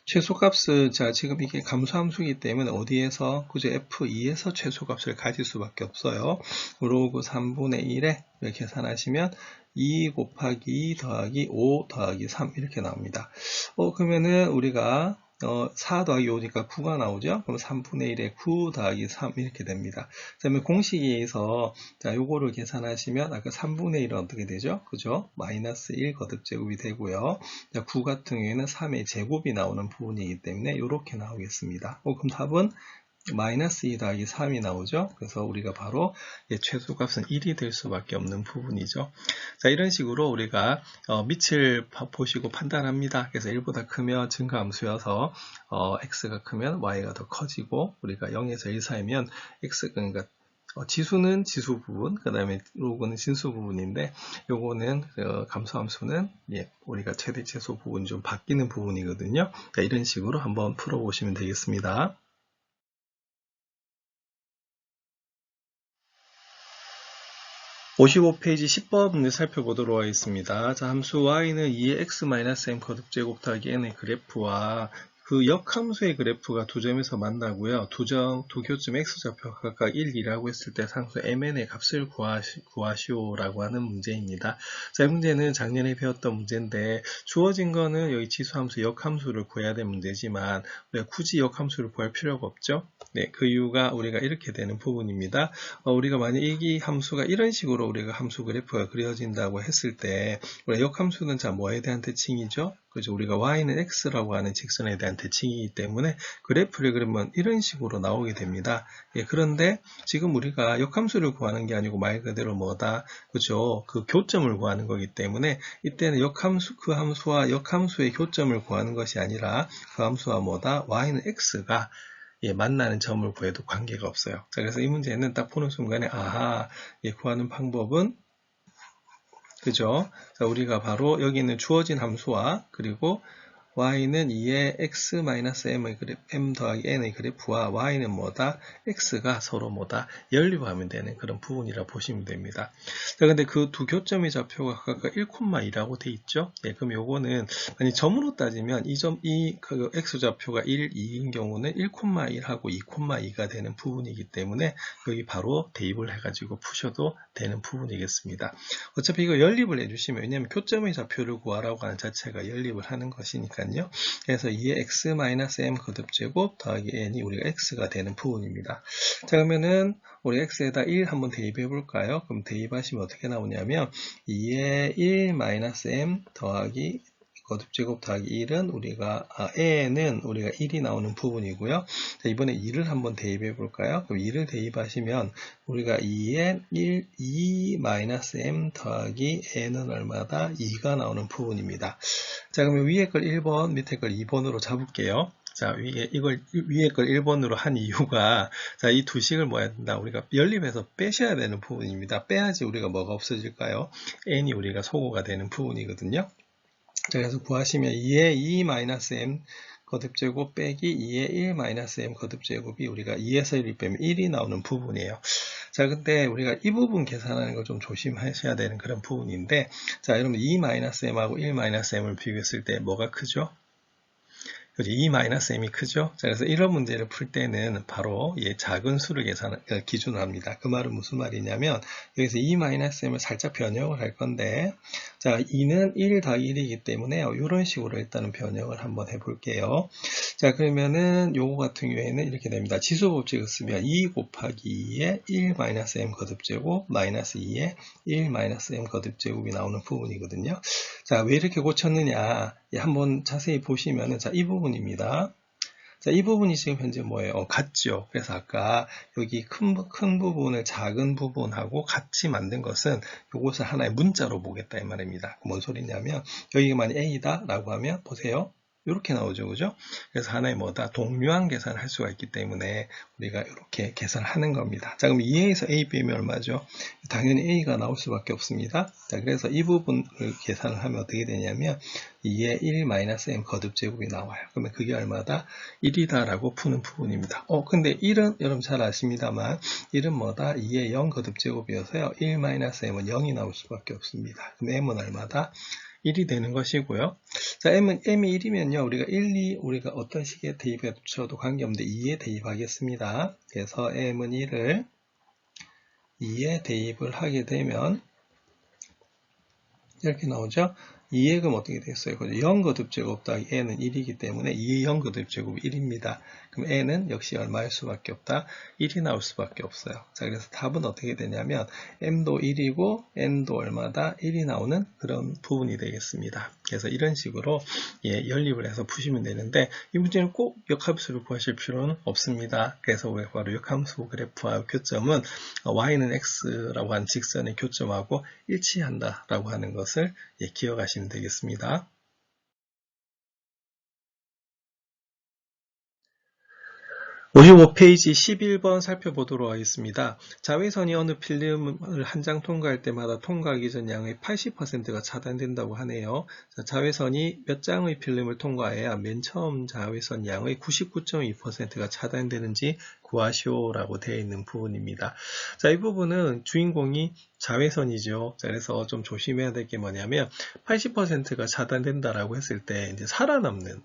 최소값은 자 지금 이게 감소함수이기 때문에 어디에서 그죠 F2에서 최소값을 가질 수밖에 없어요. 로그 3분의 1에 이렇게 계산하시면 2 곱하기 2 더하기 5 더하기 3 이렇게 나옵니다. 그러면은 우리가 4 더하기 5니까 9가 나오죠? 그럼 3분의 1에 9 더하기 3 이렇게 됩니다. 그다음에 공식에서 자 요거를 계산하시면 아까 3분의 1은 어떻게 되죠? 그죠? 마이너스 1 거듭제곱이 되고요. 자, 9 같은 경우에는 3의 제곱이 나오는 부분이기 때문에 이렇게 나오겠습니다. 그럼 답은 마이너스 2 더하기 3이 나오죠. 그래서 우리가 바로 최소값은 1이 될 수밖에 없는 부분이죠. 자, 이런 식으로 우리가 밑을 보시고 판단합니다. 그래서 1보다 크면 증가함수여서 x가 크면 y가 더 커지고 우리가 0에서 1 사이면 x 그러니까 지수는 지수 부분, 그 다음에 로그는 진수 부분인데 요거는 감소함수는 우리가 최대 최소 부분이 좀 바뀌는 부분이거든요. 자, 이런 식으로 한번 풀어보시면 되겠습니다. 55페이지 10번 문제 살펴보도록 하겠습니다. 자, 함수 y는 2의 x-m 거듭제곱 더하기 n의 그래프와 그 역함수의 그래프가 두 점에서 만나고요. 두 교점 x좌표가 각각 1, 2라고 했을 때 상수 mn의 값을 구하시오라고 하는 문제입니다. 자, 이 문제는 작년에 배웠던 문제인데 주어진 거는 여기 지수함수 역함수를 구해야 될 문제지만 우리가 굳이 역함수를 구할 필요가 없죠. 네, 그 이유가 우리가 이렇게 되는 부분입니다. 우리가 만약 이 함수가 이런 식으로 우리가 함수 그래프가 그려진다고 했을 때 우리가 역함수는 자 뭐에 대한 대칭이죠? 그죠? 우리가 y는 x라고 하는 직선에 대한 대칭이기 때문에 그래프를 그리면 이런 식으로 나오게 됩니다. 그런데 지금 우리가 역함수를 구하는 게 아니고 말 그대로 뭐다? 그죠? 그 교점을 구하는 거기 때문에 이때는 그 함수와 역함수의 교점을 구하는 것이 아니라 그 함수와 뭐다? y는 x가 만나는 점을 구해도 관계가 없어요. 자, 그래서 이 문제는 딱 보는 순간에 아하, 구하는 방법은 그죠? 자, 우리가 바로 여기 있는 주어진 함수와 그리고 y는 2의 x-m의 그래프, m 더하기 n의 그래프와 y는 뭐다? x가 서로 뭐다? 연립하면 되는 그런 부분이라 보시면 됩니다. 자, 근데 그 두 교점의 좌표가 각각 1,2라고 돼 있죠? 예, 그럼 요거는, 아니, 점으로 따지면 그 x좌표가 1, 2인 경우는 1,1하고 2,2가 되는 부분이기 때문에 여기 바로 대입을 해가지고 푸셔도 되는 부분이겠습니다. 어차피 이거 연립을 해주시면, 왜냐면 교점의 좌표를 구하라고 하는 자체가 연립을 하는 것이니까요. 그래서 2의 x-m 거듭제곱 더하기 n이 우리가 x가 되는 부분입니다. 자, 그러면은 우리 x에다 1 한번 대입해 볼까요? 그럼 대입하시면 어떻게 나오냐면 2의 1-m 더하기 거듭제곱 더하기 1은 우리가 n은 우리가 1이 나오는 부분이고요. 자, 이번에 2를 한번 대입해 볼까요? 그럼 2를 대입하시면 우리가 2의 2-m 더하기 n은 얼마다? 2가 나오는 부분입니다. 자, 그러면 위에 걸 1번, 밑에 걸 2번으로 잡을게요. 자, 위에 걸 1번으로 한 이유가, 자, 이 두 식을 뭐 해야 된다? 우리가 연립해서 빼셔야 되는 부분입니다. 빼야지 우리가 뭐가 없어질까요? n이 우리가 소거가 되는 부분이거든요. 자, 그래서 구하시면 2의 2-m 거듭제곱 빼기 2의 1-m 거듭제곱이 우리가 2에서 1을 빼면 1이 나오는 부분이에요. 자, 근데 우리가 이 부분 계산하는 거 좀 조심하셔야 되는 그런 부분인데, 자, 여러분 2-m하고 1-m을 비교했을 때 뭐가 크죠? 그죠? 2-m이 크죠? 자, 그래서 이런 문제를 풀 때는 바로 작은 수를 기준으로 합니다. 그 말은 무슨 말이냐면, 여기서 2-m을 살짝 변형을 할 건데, 자, 2는 1 더하기 1이기 때문에 이런 식으로 일단은 변형을 한번 해볼게요. 자, 그러면은 요거 같은 경우에는 이렇게 됩니다. 지수법칙을 쓰면 2 곱하기 2의 1-m 거듭제곱 마이너스 2의 1-m 거듭제곱이 나오는 부분이거든요. 자, 왜 이렇게 고쳤느냐? 한번 자세히 보시면은, 자, 이 부분입니다. 자, 이 부분이 지금 현재 뭐예요? 같죠? 그래서 아까 여기 큰 부분을 작은 부분하고 같이 만든 것은 이것을 하나의 문자로 보겠다 이 말입니다. 뭔 소리냐면, 여기가 만약 A다 라고 하면, 보세요. 이렇게 나오죠, 그죠? 그래서 하나의 뭐다? 동류한 계산을 할 수가 있기 때문에 우리가 이렇게 계산을 하는 겁니다. 자, 그럼 2에서 A 빼면 얼마죠? 당연히 A가 나올 수밖에 없습니다. 자, 그래서 이 부분을 계산을 하면 어떻게 되냐면 2의 1-m 거듭제곱이 나와요. 그러면 그게 얼마다? 1이다 라고 푸는 부분입니다. 근데 1은 여러분 잘 아십니다만 1은 뭐다? 2의 0 거듭제곱이어서요. 1-m은 0이 나올 수밖에 없습니다. 그럼 m은 얼마다? 1이 되는 것이고요. 자, m이 1이면요. 우리가 어떤 식에 대입해 붙여도 관계없는데 2에 대입하겠습니다. 그래서 m은 1을 2에 대입을 하게 되면 이렇게 나오죠. 2의 그럼 어떻게 됐어요? 0 거듭제곱 더하기 n은 1이기 때문에 2의 0 거듭제곱이 1입니다. 그럼 n은 역시 얼마일 수밖에 없다? 1이 나올 수밖에 없어요. 자, 그래서 답은 어떻게 되냐면 m도 1이고 n도 얼마다? 1이 나오는 그런 부분이 되겠습니다. 그래서 이런 식으로 연립을 해서 푸시면 되는데 이 문제는 꼭 역함수를 구하실 필요는 없습니다. 그래서 우리가 바로 역함수 그래프와 교점은 y는 x라고 하는 직선의 교점하고 일치한다라고 하는 것을 기억하시면 되겠습니다. 55페이지 11번 살펴보도록 하겠습니다. 자외선이 어느 필름을 한 장 통과할 때마다 통과하기 전 양의 80%가 차단된다고 하네요. 자외선이 몇 장의 필름을 통과해야 맨 처음 자외선 양의 99.2%가 차단되는지 구하시오라고 되어 있는 부분입니다. 자, 이 부분은 주인공이 자외선이죠. 자, 그래서 좀 조심해야 될 게 뭐냐면 80%가 차단된다라고 했을 때 이제 살아남는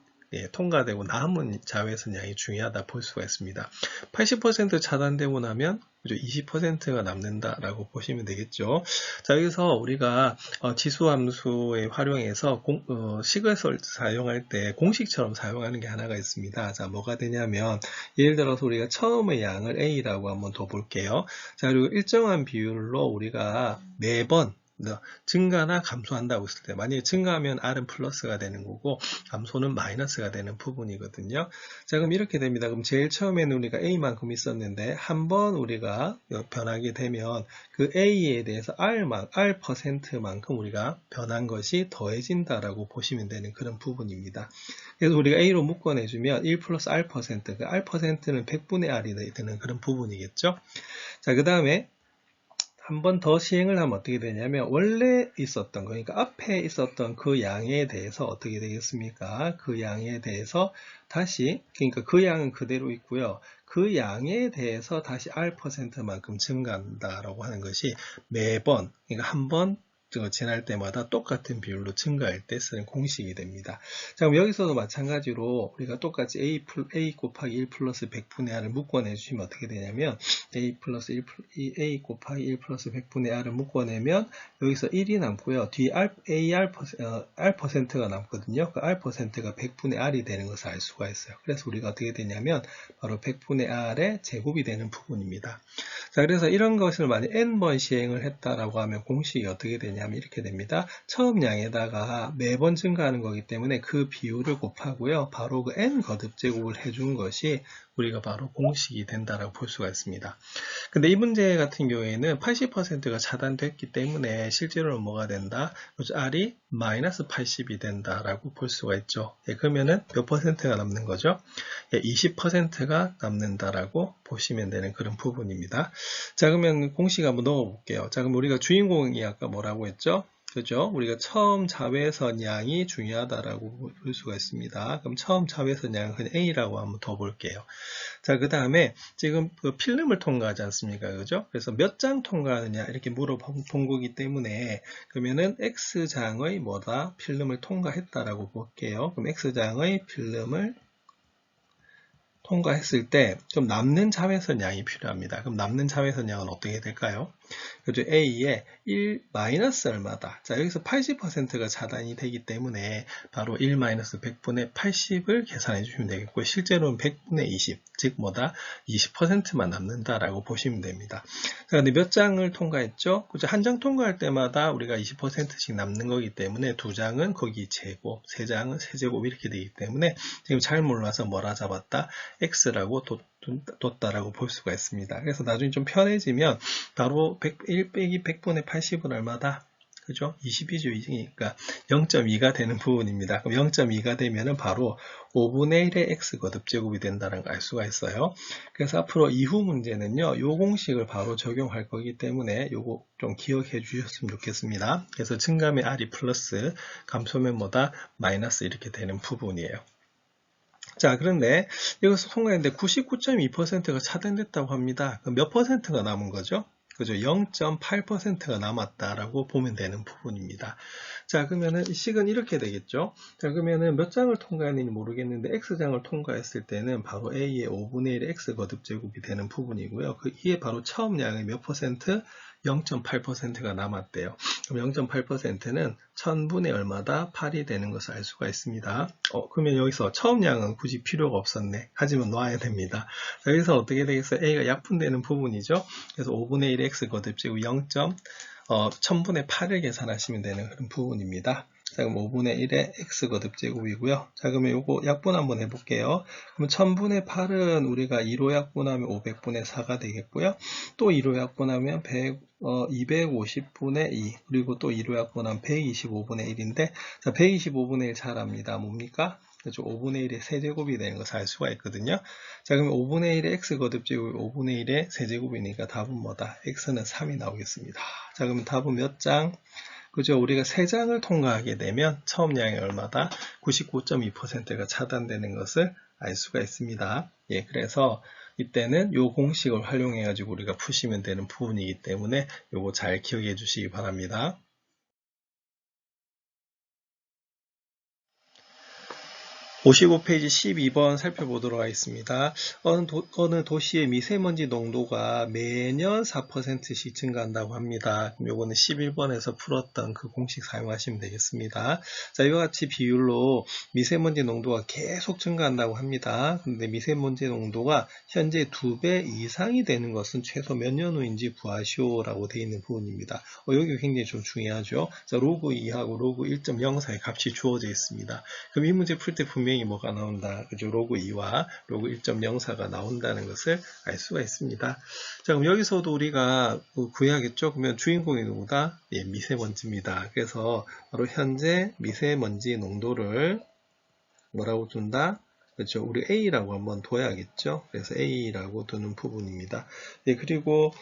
통과되고 남은 자외선 양이 중요하다 볼 수가 있습니다. 80% 차단되고 나면 20%가 남는다라고 보시면 되겠죠. 자, 여기서 우리가 지수함수에 활용해서 식을 사용할 때 공식처럼 사용하는 게 하나가 있습니다. 자, 뭐가 되냐면 예를 들어서 우리가 처음의 양을 A라고 한번 더 볼게요. 자, 그리고 일정한 비율로 우리가 매번 증가나 감소한다고 했을 때 만약에 증가하면 R은 플러스가 되는 거고 감소는 마이너스가 되는 부분이거든요. 자, 그럼 이렇게 됩니다. 그럼 제일 처음에는 우리가 A만큼 있었는데 한번 우리가 변하게 되면 그 A에 대해서 R%만큼 우리가 변한 것이 더해진다라고 보시면 되는 그런 부분입니다. 그래서 우리가 A로 묶어내주면 1 플러스 R%, 그 R%는 100분의 R이 되는 그런 부분이겠죠. 자, 그 다음에 한 번 더 시행을 하면 어떻게 되냐면 원래 있었던 거, 그러니까 앞에 있었던 그 양에 대해서 어떻게 되겠습니까? 그 양에 대해서 다시, 그러니까 그 양은 그대로 있고요. 그 양에 대해서 다시 R%만큼 증가한다라고 하는 것이 매번, 그러니까 한번 지날 때마다 똑같은 비율로 증가할 때 쓰는 공식이 됩니다. 자, 그럼 여기서도 마찬가지로 우리가 똑같이 A 곱하기 1 플러스 100분의 R을 묶어내주시면 어떻게 되냐면 A 곱하기 1 플러스 100분의 R을 묶어내면 여기서 1이 남고요. 뒤에 R%가 남거든요. 그 R%가 100분의 R이 되는 것을 알 수가 있어요. 그래서 우리가 어떻게 되냐면 바로 100분의 R의 제곱이 되는 부분입니다. 자, 그래서 이런 것을 만약 n번 시행을 했다라고 하면 공식이 어떻게 되냐면 이렇게 됩니다. 처음 양에다가 매번 증가하는 거기 때문에 그 비율을 곱하고요. 바로 그 n 거듭 제곱을 해준 것이 우리가 바로 공식이 된다라고 볼 수가 있습니다. 근데 이 문제 같은 경우에는 80%가 차단됐기 때문에 실제로는 뭐가 된다? R이 마이너스 80이 된다라고 볼 수가 있죠. 예, 그러면은 몇 퍼센트가 남는 거죠? 예, 20%가 남는다라고 보시면 되는 그런 부분입니다. 자, 그러면 공식 한번 넣어볼게요. 자, 그럼 우리가 주인공이 아까 뭐라고 했죠? 그죠? 우리가 처음 자외선 양이 중요하다라고 볼 수가 있습니다. 그럼 처음 자외선 양은 그냥 A라고 한번 더 볼게요. 자, 그 다음에 지금 그 필름을 통과하지 않습니까? 그죠? 그래서 몇 장 통과하느냐 이렇게 물어본 거기 때문에 그러면은 X장의 뭐다? 필름을 통과했다라고 볼게요. 그럼 X장의 필름을 통과했을 때 좀 남는 자외선 양이 필요합니다. 그럼 남는 자외선 양은 어떻게 될까요? 그죠? A에 1 마이너스 얼마다. 자, 여기서 80%가 차단이 되기 때문에 바로 1 마이너스 100분의 80을 계산해 주시면 되겠고, 실제로는 100분의 20, 즉 뭐다? 20%만 남는다라고 보시면 됩니다. 자, 근데 몇 장을 통과했죠? 그죠? 한 장 통과할 때마다 우리가 20%씩 남는 거기 때문에 두 장은 거기 제곱, 세 장은 세제곱 이렇게 되기 때문에 지금 잘 몰라서 뭐라 잡았다? X라고 뒀다라고 볼 수가 있습니다. 그래서 나중에 좀 편해지면 바로 1 빼기 100분의 80은 얼마다? 그죠? 20이죠. 그러니까 0.2가 되는 부분입니다. 그럼 0.2가 되면은 바로 5분의 1의 x 거듭제곱이 된다는 걸 알 수가 있어요. 그래서 앞으로 이후 문제는요, 요 공식을 바로 적용할 거기 때문에 요거 좀 기억해 주셨으면 좋겠습니다. 그래서 증감의 r이 플러스, 감소면 뭐다? 마이너스 이렇게 되는 부분이에요. 자, 그런데 여기서 통과했는데 99.2%가 차단됐다고 합니다. 그럼 몇 퍼센트가 남은 거죠? 그죠? 0.8%가 남았다라고 보면 되는 부분입니다. 자, 그러면은 식은 이렇게 되겠죠? 자, 그러면은 몇 장을 통과했는지 모르겠는데 X장을 통과했을 때는 바로 A의 5분의 1의 X 거듭제곱이 되는 부분이고요. 그 이에 바로 처음 양의 몇 퍼센트? 0.8%가 남았대요. 그럼 0.8%는 1000분의 얼마다? 8이 되는 것을 알 수가 있습니다. 그러면 여기서 처음 양은 굳이 필요가 없었네. 하지만 놔야 됩니다. 자, 여기서 어떻게 되겠어요? A가 약분되는 부분이죠. 그래서 5분의 1의 X 거듭제곱 1000분의 8을 계산하시면 되는 그런 부분입니다. 자, 그럼 5분의 1의 x 거듭제곱이고요. 자, 그러면 요거 약분 한번 해볼게요. 그럼 1000분의 8은 우리가 2로 약분하면 500분의 4가 되겠고요. 또 2로 약분하면 250분의 2, 그리고 또 2로 약분하면 125분의 1인데, 자, 125분의 1 잘 압니다. 뭡니까? 그렇죠. 5분의 1의 세제곱이 되는 것을 알 수가 있거든요. 자, 그러면 5분의 1의 x 거듭제곱이 5분의 1의 세제곱이니까 답은 뭐다? x는 3이 나오겠습니다. 자, 그러면 답은 몇 장? 그죠? 우리가 3장을 통과하게 되면 처음 양이 얼마다? 99.2%가 차단되는 것을 알 수가 있습니다. 예, 그래서 이때는 요 공식을 활용해 가지고 우리가 푸시면 되는 부분이기 때문에 요거 잘 기억해 주시기 바랍니다. 55페이지 12번 살펴보도록 하겠습니다. 어느 도시의 미세먼지 농도가 매년 4%씩 증가한다고 합니다. 요거는 11번에서 풀었던 그 공식 사용하시면 되겠습니다. 자, 이와 같이 비율로 미세먼지 농도가 계속 증가한다고 합니다. 근데 미세먼지 농도가 현재 2배 이상이 되는 것은 최소 몇 년 후인지 구하시오라고 되어 있는 부분입니다. 여기 굉장히 좀 중요하죠. 자, 로그 2하고 로그 1.04의 값이 주어져 있습니다. 그럼 이 문제 풀 때 분명히 뭐가 나온다. 그죠? 로그 2와 로그 1.04가 나온다는 것을 알 수가 있습니다. 자, 그럼 여기서도 우리가 구해야겠죠? 그러면 주인공이 누구다? 예, 미세먼지입니다. 그래서 바로 현재 미세먼지 농도를 뭐라고 준다? 그렇죠. 우리 A라고 한번 둬야겠죠. 그래서 A라고 두는 부분입니다. 예, 그리고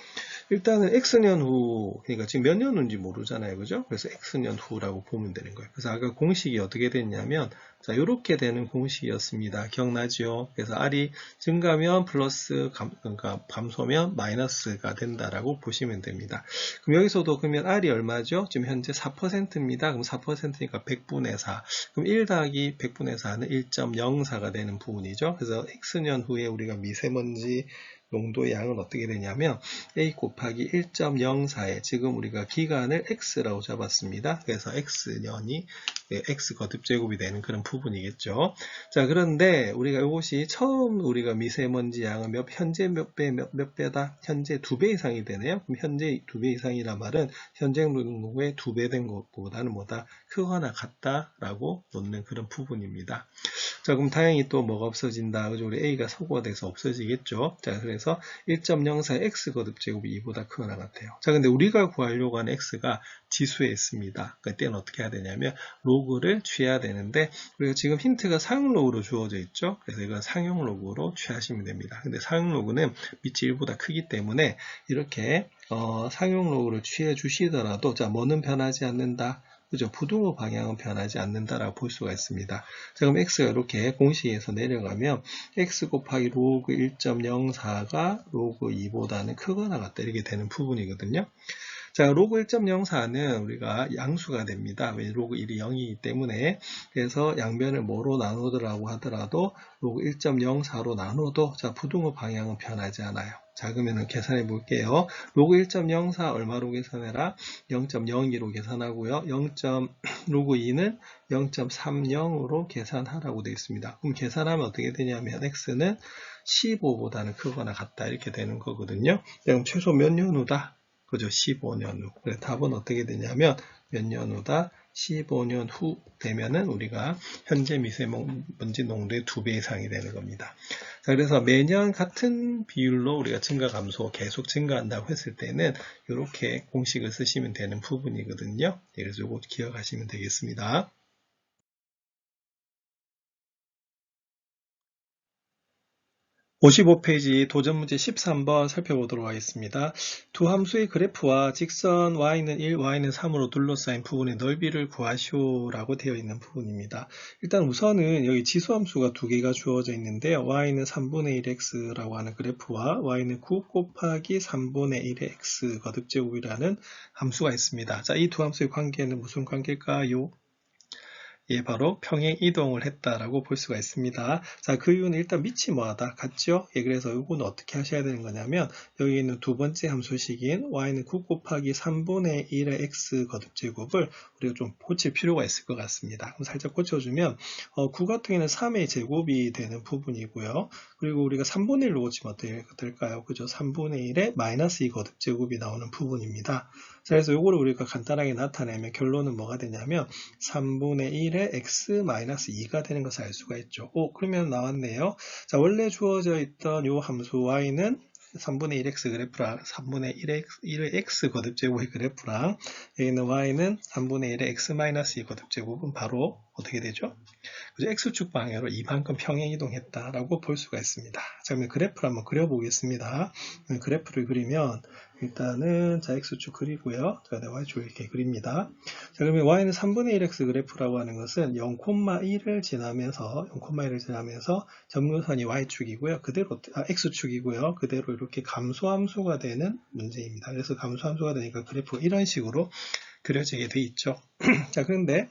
일단은 X년 후, 그러니까 지금 몇 년 후인지 모르잖아요. 그죠? 그래서 X년 후라고 보면 되는 거예요. 그래서 아까 공식이 어떻게 됐냐면, 자, 요렇게 되는 공식이었습니다. 기억나죠? 그래서 R이 증가면 플러스, 그러니까 감소면 마이너스가 된다라고 보시면 됩니다. 그럼 여기서도 그러면 R이 얼마죠? 지금 현재 4%입니다. 그럼 4%니까 100분의 4. 그럼 1 더하기 100분의 4는 1.04가 되는 부분이죠. 그래서 X년 후에 우리가 미세먼지 농도의 양은 어떻게 되냐면 A 곱하기 1.04에 지금 우리가 기간을 X라고 잡았습니다. 그래서 X년이 X 거듭제곱이 되는 그런 부분이겠죠. 자, 그런데 우리가 이것이 처음 우리가 미세먼지 양은 현재 몇 배다? 현재 2배 이상이 되네요. 그럼 현재 2배 이상이란 말은 현재 농도의 2배 된 것보다는 뭐다? 크거나 같다라고 놓는 그런 부분입니다. 자, 그럼 다행히 또 뭐가 없어진다? 그죠? 우리 A가 소거돼서 없어지겠죠. 자, 그래서 1.04의 X 거듭제곱이 2보다 크거나 같아요. 자, 근데 우리가 구하려고 하는 X가 지수에 있습니다. 그때는 어떻게 해야 되냐면 로그를 취해야 되는데 우리가 지금 힌트가 사용 로그로 주어져 있죠. 그래서 이건 상용 로그로 취하시면 됩니다. 근데 사용 로그는 밑이 1보다 크기 때문에 이렇게 상용 로그를 취해 주시더라도 자, 뭐는 변하지 않는다. 그죠? 부등호 방향은 변하지 않는다라고 볼 수가 있습니다. 자, 그럼 x가 이렇게 공식에서 내려가면 x 곱하기 로그 1.04가 로그 2보다는 크거나 같다 이렇게 되는 부분이거든요. 자, 로그 1.04는 우리가 양수가 됩니다. 왜 로그 1이 0이기 때문에. 그래서 양변을 뭐로 나누더라고 하더라도 로그 1.04로 나눠도 자, 부등호 방향은 변하지 않아요. 자, 그러면 계산해 볼게요. 로그 1.04 얼마로 계산해라? 0.02로 계산하고요. 로그 2는 0.30으로 계산하라고 되어 있습니다. 그럼 계산하면 어떻게 되냐면 x는 15보다는 크거나 같다 이렇게 되는 거거든요. 그럼 최소 몇 년 후다? 그죠? 15년 후. 그래서 답은 어떻게 되냐면 몇 년 후다? 15년 후 되면은 우리가 현재 미세먼지 농도의 2배 이상이 되는 겁니다. 자, 그래서 매년 같은 비율로 우리가 증가 감소 계속 증가한다고 했을 때는 이렇게 공식을 쓰시면 되는 부분이거든요. 그래서 이거 기억하시면 되겠습니다. 55페이지 도전문제 13번 살펴보도록 하겠습니다. 두 함수의 그래프와 직선 y는 1, y는 3으로 둘러싸인 부분의 넓이를 구하시오라고 되어 있는 부분입니다. 일단 우선은 여기 지수함수가 두 개가 주어져 있는데요. y는 3분의 1x라고 하는 그래프와 y는 9 곱하기 3분의 1의 x 거듭제곱이라는 함수가 있습니다. 자, 이 두 함수의 관계는 무슨 관계일까요? 예, 바로 평행 이동을 했다라고 볼 수가 있습니다. 자, 그 이유는 일단 밑이 뭐하다? 같죠? 예, 그래서 이거는 어떻게 하셔야 되는 거냐면 여기 있는 두 번째 함수식인 y는 9 곱하기 3분의 1의 x 거듭제곱을 우리가 좀 고칠 필요가 있을 것 같습니다. 그럼 살짝 고쳐주면 9 같은 경우에는 3의 제곱이 되는 부분이고요. 그리고 우리가 3분의 1로 고치면 어떻게 될까요? 그죠? 3분의 1의 마이너스 2 거듭제곱이 나오는 부분입니다. 자, 그래서 이거를 우리가 간단하게 나타내면 결론은 뭐가 되냐면 3분의 1의 x-2가 되는 것을 알 수가 있죠. 그러면 나왔네요. 자, 원래 주어져 있던 이 함수 y는 3분의 1x 그래프랑 3분의 1의 x 거듭제곱의 그래프랑 여기는 y는 3분의 1의 x-2 거듭제곱은 바로 어떻게 되죠? 그죠? x축 방향으로 이만큼 평행 이동했다라고 볼 수가 있습니다. 자, 그러면 그래프를 한번 그려보겠습니다. 그래프를 그리면 일단은 자, x축 그리고요. 자, y축 이렇게 그립니다. 자, 그러면 y는 3분의 1x 그래프라고 하는 것은 0,1을 지나면서 점근선이 y축이고요. 그대로 x축이고요. 그대로 이렇게 감소함수가 되는 문제입니다. 그래서 감소함수가 되니까 그래프가 이런 식으로 그려지게 돼 있죠. 자, 그런데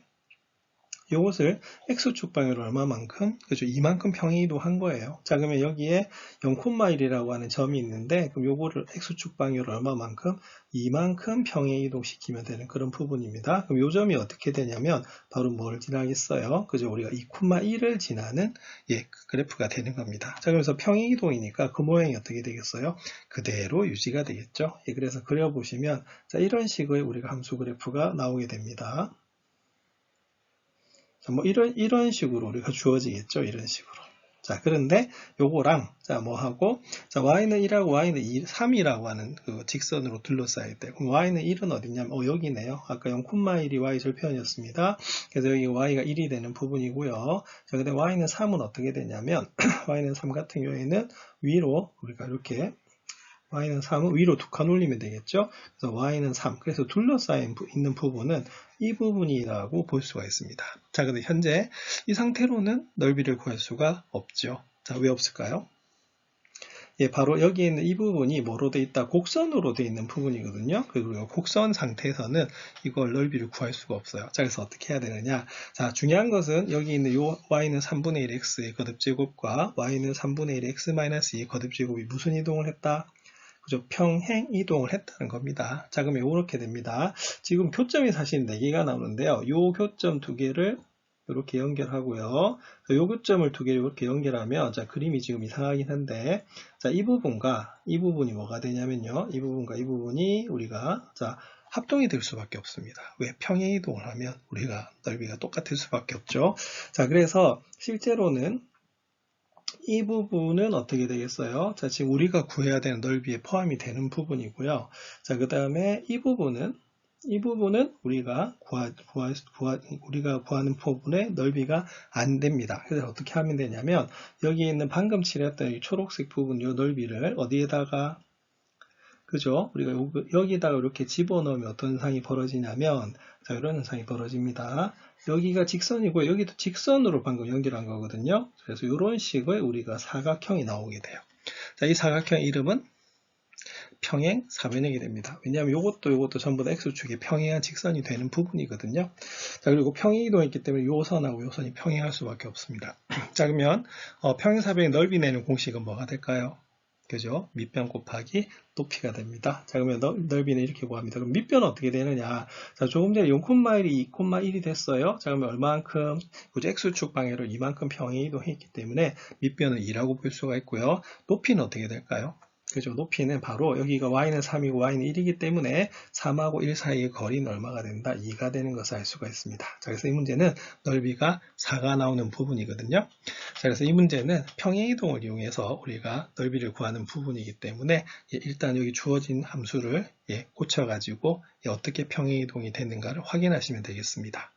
이것을 x축 방향으로 얼마만큼? 그죠? 이만큼 평행이동 한 거예요. 자, 그러면 여기에 0,1이라고 하는 점이 있는데, 그럼 요거를 x축 방향으로 얼마만큼? 이만큼 평행이동 시키면 되는 그런 부분입니다. 그럼 요 점이 어떻게 되냐면, 바로 뭘 지나겠어요? 그죠? 우리가 2,1을 지나는, 그래프가 되는 겁니다. 자, 그래서 평행이동이니까 그 모양이 어떻게 되겠어요? 그대로 유지가 되겠죠? 그래서 그려보시면, 자, 이런 식의 우리가 함수 그래프가 나오게 됩니다. 뭐 이런 식으로 우리가 주어지겠죠. 이런 식으로. 자, 그런데 요거랑, 자, 뭐 하고, 자, y는 1하고 y는 3이라고 하는 그 직선으로 둘러싸일 때, 그럼 y는 1은 어디냐면, 여기네요. 아까 0,1이 y 절편이었습니다. 그래서 여기 y가 1이 되는 부분이고요. 자, 근데 y는 3은 어떻게 되냐면, y는 3 같은 경우에는 위로, 우리가 이렇게, y는 3은 위로 두 칸 올리면 되겠죠. 그래서 y는 3. 그래서 둘러싸인 있는 부분은 이 부분이라고 볼 수가 있습니다. 자, 근데 현재 이 상태로는 넓이를 구할 수가 없죠. 자, 왜 없을까요? 예, 바로 여기 있는 이 부분이 뭐로 돼 있다? 곡선으로 돼 있는 부분이거든요. 그리고 곡선 상태에서는 이걸 넓이를 구할 수가 없어요. 자, 그래서 어떻게 해야 되느냐? 자, 중요한 것은 여기 있는 요 y는 3분의 1 x의 거듭제곱과 y는 3분의 1 x-2의 거듭제곱이 무슨 이동을 했다? 그죠? 평행 이동을 했다는 겁니다. 자, 그러면 이렇게 됩니다. 지금 교점이 사실 4개가 나오는데요. 요 교점 2개를 이렇게 연결하고요. 요 교점을 2개를 이렇게 연결하면, 자, 그림이 지금 이상하긴 한데, 자, 이 부분과 이 부분이 뭐가 되냐면요. 이 부분과 이 부분이 우리가, 자, 합동이 될 수밖에 없습니다. 왜? 평행 이동을 하면 우리가 넓이가 똑같을 수밖에 없죠. 자, 그래서 실제로는 이 부분은 어떻게 되겠어요? 자, 지금 우리가 구해야 되는 넓이에 포함이 되는 부분이고요. 자, 그 다음에 이 부분은 우리가 우리가 구하는 부분의 넓이가 안 됩니다. 그래서 어떻게 하면 되냐면, 여기 있는 방금 칠했던 이 초록색 부분, 이 넓이를 어디에다가, 그죠? 우리가 여기다가 이렇게 집어넣으면 어떤 현상이 벌어지냐면, 자, 이런 현상이 벌어집니다. 여기가 직선이고, 여기도 직선으로 방금 연결한 거거든요. 그래서 이런 식의 우리가 사각형이 나오게 돼요. 자, 이 사각형 이름은 평행 사변형이 됩니다. 왜냐하면 이것도 전부 다 x축이 평행한 직선이 되는 부분이거든요. 자, 그리고 평행 이동했기 때문에 요 선하고 요 선이 평행할 수밖에 없습니다. 자, 그러면 평행 사변의 넓이 내는 공식은 뭐가 될까요? 그죠? 밑변 곱하기 높이가 됩니다. 자, 그러면 넓이는 이렇게 구합니다. 그럼 밑변은 어떻게 되느냐? 자, 조금 전에 0,1이 2,1이 됐어요. 자, 그러면 얼마만큼? 그죠? x축 방향으로 이만큼 평행 이동했기 때문에 밑변은 2라고 볼 수가 있고요. 높이는 어떻게 될까요? 그죠? 높이는 바로 여기가 y는 3이고 y는 1이기 때문에 3하고 1 사이의 거리는 얼마가 된다? 2가 되는 것을 알 수가 있습니다. 자, 그래서 이 문제는 넓이가 4가 나오는 부분이거든요. 자, 그래서 이 문제는 평행 이동을 이용해서 우리가 넓이를 구하는 부분이기 때문에 일단 여기 주어진 함수를 고쳐가지고 어떻게 평행 이동이 되는가를 확인하시면 되겠습니다.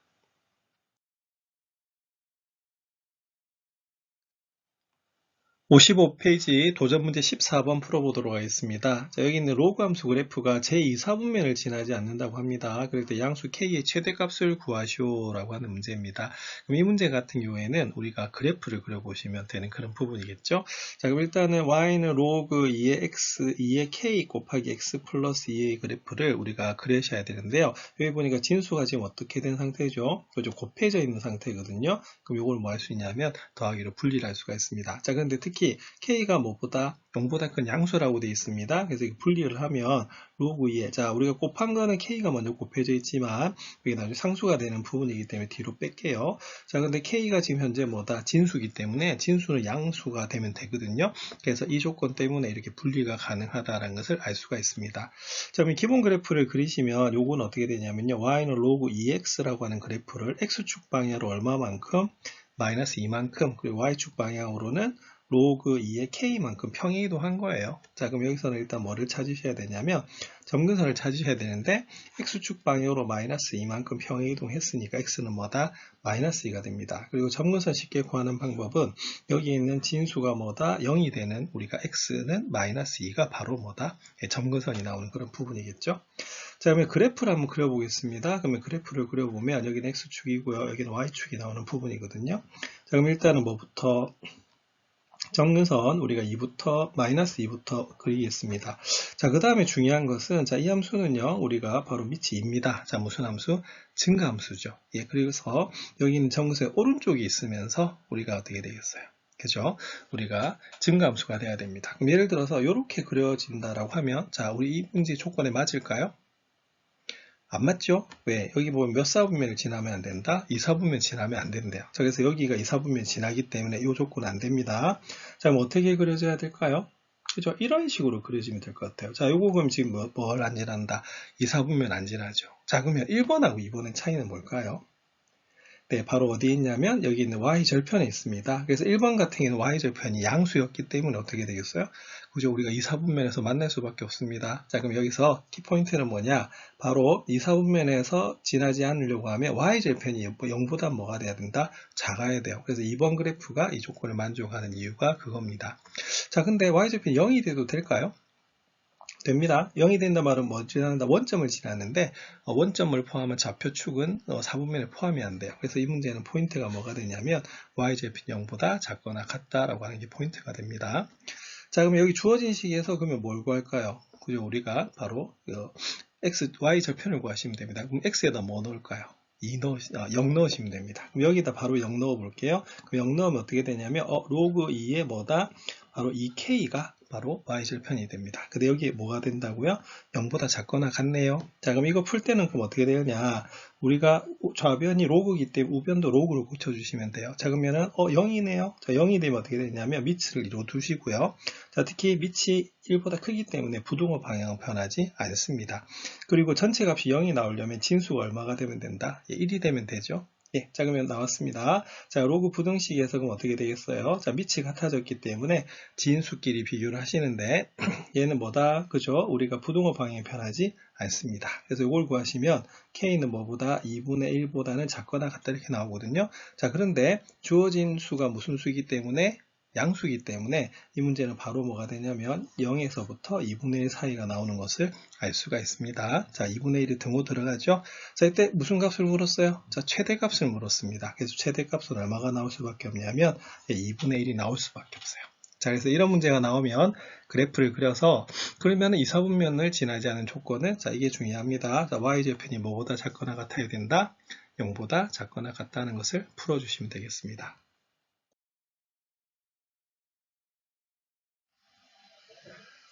55페이지 도전 문제 14번 풀어보도록 하겠습니다. 자, 여기 있는 로그 함수 그래프가 제2사분면을 지나지 않는다고 합니다. 그럴 때 양수 k의 최대값을 구하시오라고 하는 문제입니다. 그럼 이 문제 같은 경우에는 우리가 그래프를 그려보시면 되는 그런 부분이겠죠. 자, 그럼 일단은 y는 로그 2의 k 곱하기 x 플러스 2의 그래프를 우리가 그리셔야 되는데요. 여기 보니까 진수가 지금 어떻게 된 상태죠? 그죠? 곱해져 있는 상태거든요. 그럼 이걸 뭐 할 수 있냐면 더하기로 분리를 할 수가 있습니다. 자, 그런데 특히 k가 뭐보다 0보다 큰 양수라고 되어 있습니다. 그래서 분리를 하면 로그 2에, 자, 우리가 곱한 거는 k가 먼저 곱해져 있지만 여기 나중에 상수가 되는 부분이기 때문에 뒤로 뺄게요. 자, 근데 k가 지금 현재 뭐다? 진수기 때문에 진수는 양수가 되면 되거든요. 그래서 이 조건 때문에 이렇게 분리가 가능하다는 것을 알 수가 있습니다. 자, 그럼 기본 그래프를 그리시면 요건 어떻게 되냐면요. y는 로그 2x라고 하는 그래프를 x축 방향으로 얼마만큼? 마이너스 2만큼, 그리고 y축 방향으로는 로그 2의 k만큼 평행 이동한 거예요. 자, 그럼 여기서는 일단 뭐를 찾으셔야 되냐면 점근선을 찾으셔야 되는데 x축 방향으로 마이너스 2만큼 평행 이동했으니까 x는 뭐다? 마이너스 2가 됩니다. 그리고 점근선 쉽게 구하는 방법은 여기 있는 진수가 뭐다? 0이 되는 우리가 x는 마이너스 2가 바로 뭐다? 점근선이 나오는 그런 부분이겠죠. 자, 그러면 그래프를 한번 그려보겠습니다. 그러면 그래프를 그려보면 여기는 x축이고요. 여기는 y축이 나오는 부분이거든요. 자, 그럼 일단은 뭐부터 점근선 우리가 2부터 마이너스 2부터 그리겠습니다. 자, 그 다음에 중요한 것은, 자, 이 함수는요 우리가 바로 밑이 2입니다. 자, 무슨 함수? 증가함수죠. 예, 그래서 여기 있는 점근선의 오른쪽이 있으면서 우리가 어떻게 되겠어요? 그죠? 우리가 증가함수가 돼야 됩니다. 그럼 예를 들어서 이렇게 그려진다라고 하면, 자, 우리 이 문제 조건에 맞을까요? 안 맞죠? 왜? 여기 보면 몇 사분면을 지나면 안 된다? 2사분면 지나면 안 된대요. 자, 그래서 여기가 2사분면 지나기 때문에 이 조건 안 됩니다. 자, 그럼 어떻게 그려져야 될까요? 그죠? 이런 식으로 그려지면 될 것 같아요. 자, 요거 그럼 지금 뭘 안 지난다? 2사분면 안 지나죠. 자, 그러면 1번하고 2번의 차이는 뭘까요? 네, 바로 어디에 있냐면 여기 있는 y절편에 있습니다. 그래서 1번 같은 경우는 y절편이 양수였기 때문에 어떻게 되겠어요? 그죠? 우리가 이사분면에서 만날 수밖에 없습니다. 자, 그럼 여기서 키포인트는 뭐냐? 바로 이사분면에서 지나지 않으려고 하면 y절편이 0보다 뭐가 돼야 된다? 작아야 돼요. 그래서 2번 그래프가 이 조건을 만족하는 이유가 그겁니다. 자, 근데 y절편이 0이 돼도 될까요? 됩니다. 0이 된다 말은 뭐 지나는다? 원점을 지나는데 원점을 포함한 좌표축은 4분면에 포함이 안 돼요. 그래서 이 문제는 포인트가 뭐가 되냐면 y절편 0보다 작거나 같다라고 하는 게 포인트가 됩니다. 자, 그럼 여기 주어진 식에서 그러면 뭘 구할까요? 그죠? 우리가 바로 y절편을 구하시면 됩니다. 그럼 x에다 뭐 넣을까요? 0 넣으시면 됩니다. 그럼 여기다 바로 0 넣어 볼게요. 그럼 0 넣으면 어떻게 되냐면 로그 2의 뭐다? 바로 2k가 바로 y절편이 됩니다. 근데 여기 뭐가 된다고요? 0보다 작거나 같네요. 자, 그럼 이거 풀 때는 그럼 어떻게 되느냐? 우리가 좌변이 로그이기 때문에 우변도 로그로 고쳐주시면 돼요. 자, 그러면은 0이네요. 자, 0이 되면 어떻게 되냐면 밑을 이루어 두시고요. 자, 특히 밑이 1보다 크기 때문에 부등호 방향은 변하지 않습니다. 그리고 전체 값이 0이 나오려면 진수가 얼마가 되면 된다? 1이 되면 되죠. 예, 자, 그러면 나왔습니다. 자, 로그 부등식에서 그럼 어떻게 되겠어요? 자, 밑이 같아졌기 때문에 진수끼리 비교를 하시는데 얘는 뭐다? 그죠? 우리가 부등호 방향이 변하지 않습니다. 그래서 이걸 구하시면 K는 뭐보다 2분의 1보다는 작거나 같다 이렇게 나오거든요. 자, 그런데 주어진 수가 무슨 수이기 때문에 양수이기 때문에 이 문제는 바로 뭐가 되냐면 0에서부터 2분의 1 사이가 나오는 것을 알 수가 있습니다. 자, 2분의 1이 등호 들어가죠. 자, 이때 무슨 값을 물었어요? 자, 최대값을 물었습니다. 그래서 최대값은 얼마가 나올 수밖에 없냐면 2분의 1이 나올 수밖에 없어요. 자, 그래서 이런 문제가 나오면 그래프를 그려서 그러면 이사분면을 지나지 않은 조건은 자, 이게 중요합니다. 자, y절편이 뭐보다 작거나 같아야 된다? 0보다 작거나 같다는 것을 풀어주시면 되겠습니다.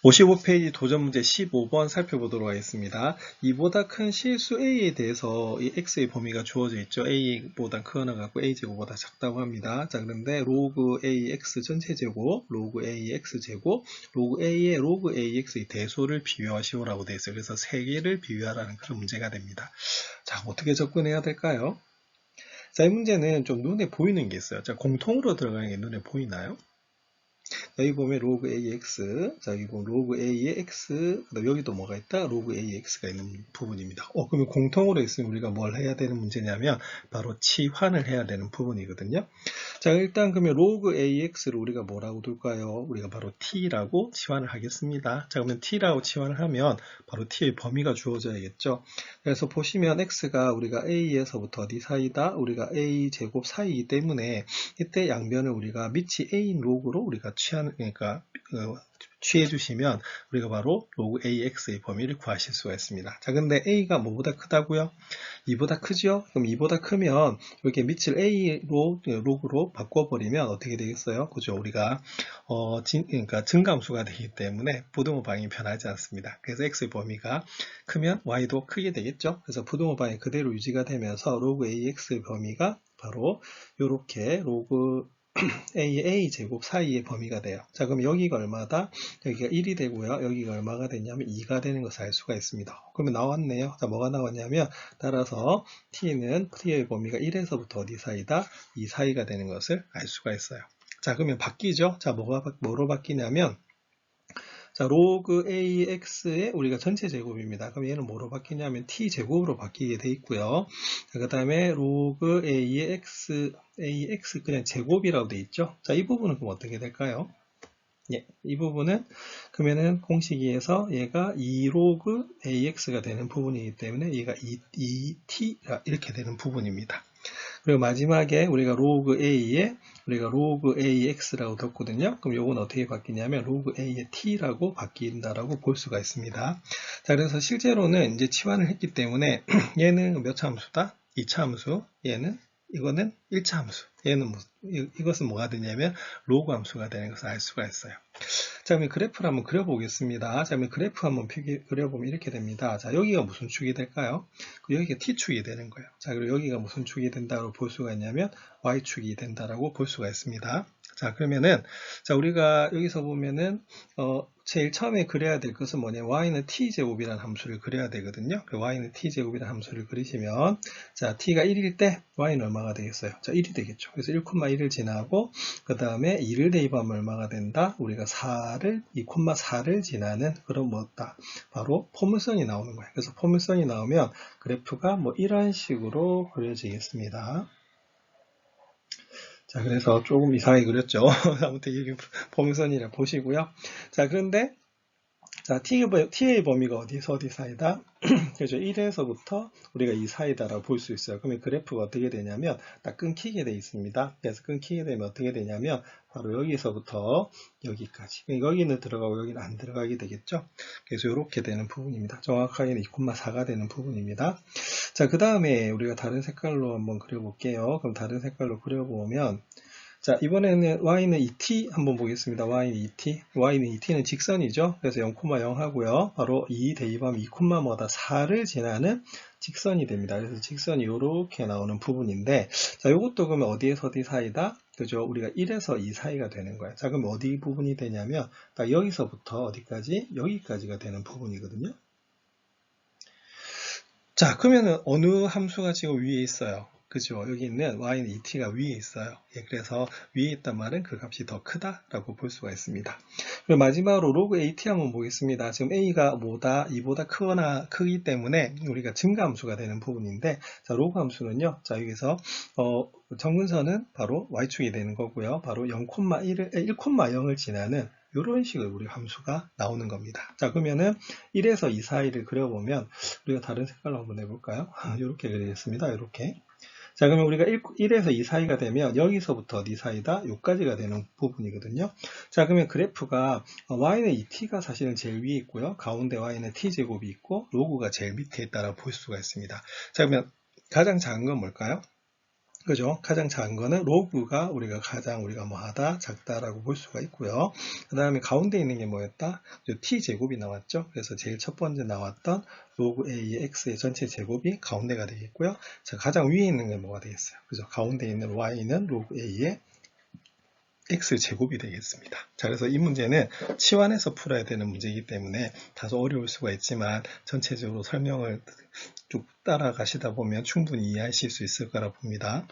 55페이지 도전 문제 15번 살펴보도록 하겠습니다. 이보다 큰 실수 A에 대해서 이 X의 범위가 주어져 있죠. A보다 크거나 같고 A제곱보다 작다고 합니다. 자, 그런데 로그 AX 전체 제곱, 로그 AX 제곱, 로그 A의 로그 AX의 대소를 비교하시오라고 되어 있어요. 그래서 3개를 비교하라는 그런 문제가 됩니다. 자, 어떻게 접근해야 될까요? 자, 이 문제는 좀 눈에 보이는 게 있어요. 자, 공통으로 들어가는 게 눈에 보이나요? 여기 보면 로그 AX, 자, 여기 보면 로그 A의 X, 그다음 여기도 뭐가 있다? 로그 AX가 있는 부분입니다. 그러면 공통으로 있으면 우리가 뭘 해야 되는 문제냐면 바로 치환을 해야 되는 부분이거든요. 자, 일단 그러면 로그 AX를 우리가 뭐라고 둘까요? 우리가 바로 T라고 치환을 하겠습니다. 자, 그러면 T라고 치환을 하면 바로 T의 범위가 주어져야겠죠. 그래서 보시면 X가 우리가 A에서부터 어디 사이다? 우리가 A 제곱 사이이기 때문에 이때 양변을 우리가 밑이 A인 로그로 우리가 취해 주시면 우리가 바로 로그 AX의 범위를 구하실 수가 있습니다. 자, 근데 A가 뭐보다 크다고요? 2보다 크죠? 그럼 2보다 크면 이렇게 밑을 A로 로그로 바꿔버리면 어떻게 되겠어요? 그죠? 우리가 그러니까 증감수가 되기 때문에 부등호 방향이 변하지 않습니다. 그래서 X의 범위가 크면 Y도 크게 되겠죠? 그래서 부등호 방향이 그대로 유지가 되면서 로그 AX의 범위가 바로 이렇게 로그 A의 A제곱 사이의 범위가 돼요. 자, 그럼 여기가 얼마다? 여기가 1이 되고요. 여기가 얼마가 되냐면 2가 되는 것을 알 수가 있습니다. 그러면 나왔네요. 자, 뭐가 나왔냐면 따라서 T는 T의 범위가 1에서부터 어디 사이다? 2 사이가 되는 것을 알 수가 있어요. 자, 그러면 바뀌죠? 자, 뭐로 바뀌냐면 자, 로그 AX의 우리가 전체 제곱입니다. 그럼 얘는 뭐로 바뀌냐면 T제곱으로 바뀌게 돼 있고요. 그 다음에 로그 A의 AX 그냥 제곱이라고 돼 있죠. 자, 이 부분은 그럼 어떻게 될까요? 예, 이 부분은 그러면은 공식에서 얘가 2로그 AX가 되는 부분이기 때문에 얘가 2T 이렇게 되는 부분입니다. 그리고 마지막에 우리가 로그 A에 우리가 로그 AX라고 뒀거든요. 그럼 요건 어떻게 바뀌냐면 로그 A의 T라고 바뀐다라고 볼 수가 있습니다. 자, 그래서 실제로는 이제 치환을 했기 때문에 얘는 몇 차 함수다? 2차 함수. 이거는 1차 함수. 이것은 뭐가 되냐면 로그 함수가 되는 것을 알 수가 있어요. 자, 그러면 그래프를 한번 그려보겠습니다. 자, 그러면 그래프 한번 그려보면 이렇게 됩니다. 자, 여기가 무슨 축이 될까요? 여기가 T축이 되는 거예요. 자, 그리고 여기가 무슨 축이 된다고 볼 수가 있냐면 Y축이 된다라고 볼 수가 있습니다. 자, 그러면은, 자, 우리가 여기서 보면은, 제일 처음에 그려야 될 것은 뭐냐, y는 t제곱이라는 함수를 그려야 되거든요. 그 y는 t제곱이라는 함수를 그리시면, 자, t가 1일 때 y는 얼마가 되겠어요? 자, 1이 되겠죠. 그래서 1,1을 지나고, 그 다음에 2를 대입하면 얼마가 된다? 우리가 2,4를 지나는 그런 뭐다? 바로 포물선이 나오는 거예요. 그래서 포물선이 나오면 그래프가 뭐 이런 식으로 그려지겠습니다. 자, 그래서 조금 이상하게 그렸죠. 아무튼 이게 포물선이라 보시고요. 자, 그런데, 자, t의 범위가 어디서 어디 사이다? 그죠? 1에서부터 우리가 이 사이다라고 볼 수 있어요. 그러면 그래프가 어떻게 되냐면, 딱 끊기게 돼 있습니다. 그래서 끊기게 되면 어떻게 되냐면, 바로 여기서부터 여기까지. 여기는 들어가고 여기는 안 들어가게 되겠죠? 그래서 이렇게 되는 부분입니다. 정확하게는 2,4가 되는 부분입니다. 자, 그 다음에 우리가 다른 색깔로 한번 그려볼게요. 그럼 다른 색깔로 그려보면, 자, 이번에는 y는 2t 한번 보겠습니다. y는 2t. y는 2t는 직선이죠. 그래서 0,0 하고요. 바로 2 대입하면 2, 뭐다? 4를 지나는 직선이 됩니다. 그래서 직선이 이렇게 나오는 부분인데, 자, 이것도 그러면 어디에서 어디 사이다? 그죠? 우리가 1에서 2 사이가 되는 거예요. 자, 그럼 어디 부분이 되냐면, 딱 여기서부터 어디까지? 여기까지가 되는 부분이거든요. 자, 그러면은 어느 함수가 지금 위에 있어요? 그죠? 여기 있는 y는 2t가 위에 있어요. 예, 그래서 위에 있단 말은 그 값이 더 크다라고 볼 수가 있습니다. 그리고 마지막으로 로그 AT 한번 보겠습니다. 지금 A가 뭐다? 2보다 크거나 크기 때문에 우리가 증가함수가 되는 부분인데, 자, 로그 함수는요, 자, 여기서, 정근선은 바로 y축이 되는 거고요. 바로 1,0을 지나는 이런 식으로 우리 함수가 나오는 겁니다. 자, 그러면은 1에서 2 사이를 그려보면 우리가 다른 색깔로 한번 해볼까요? 이렇게 그리겠습니다. 이렇게. 자, 그러면 우리가 1에서 2 사이가 되면 여기서부터 어디 사이다? 여기까지가 되는 부분이거든요. 자, 그러면 그래프가 y는 2t가 사실은 제일 위에 있고요. 가운데 y는 t제곱이 있고 로그가 제일 밑에 있다라고 볼 수가 있습니다. 자, 그러면 가장 작은 건 뭘까요? 그죠? 가장 작은 거는 로그가 우리가 뭐하다? 작다라고 볼 수가 있고요. 그 다음에 가운데 있는 게 뭐였다? t제곱이 나왔죠? 그래서 제일 첫 번째 나왔던 로그 a의 x의 전체 제곱이 가운데가 되겠고요. 자, 가장 위에 있는 게 뭐가 되겠어요? 그죠? 가운데 있는 y는 로그 a의 x제곱이 되겠습니다. 자, 그래서 이 문제는 치환해서 풀어야 되는 문제이기 때문에 다소 어려울 수가 있지만 전체적으로 설명을 쭉 따라가시다 보면 충분히 이해하실 수 있을 거라 봅니다.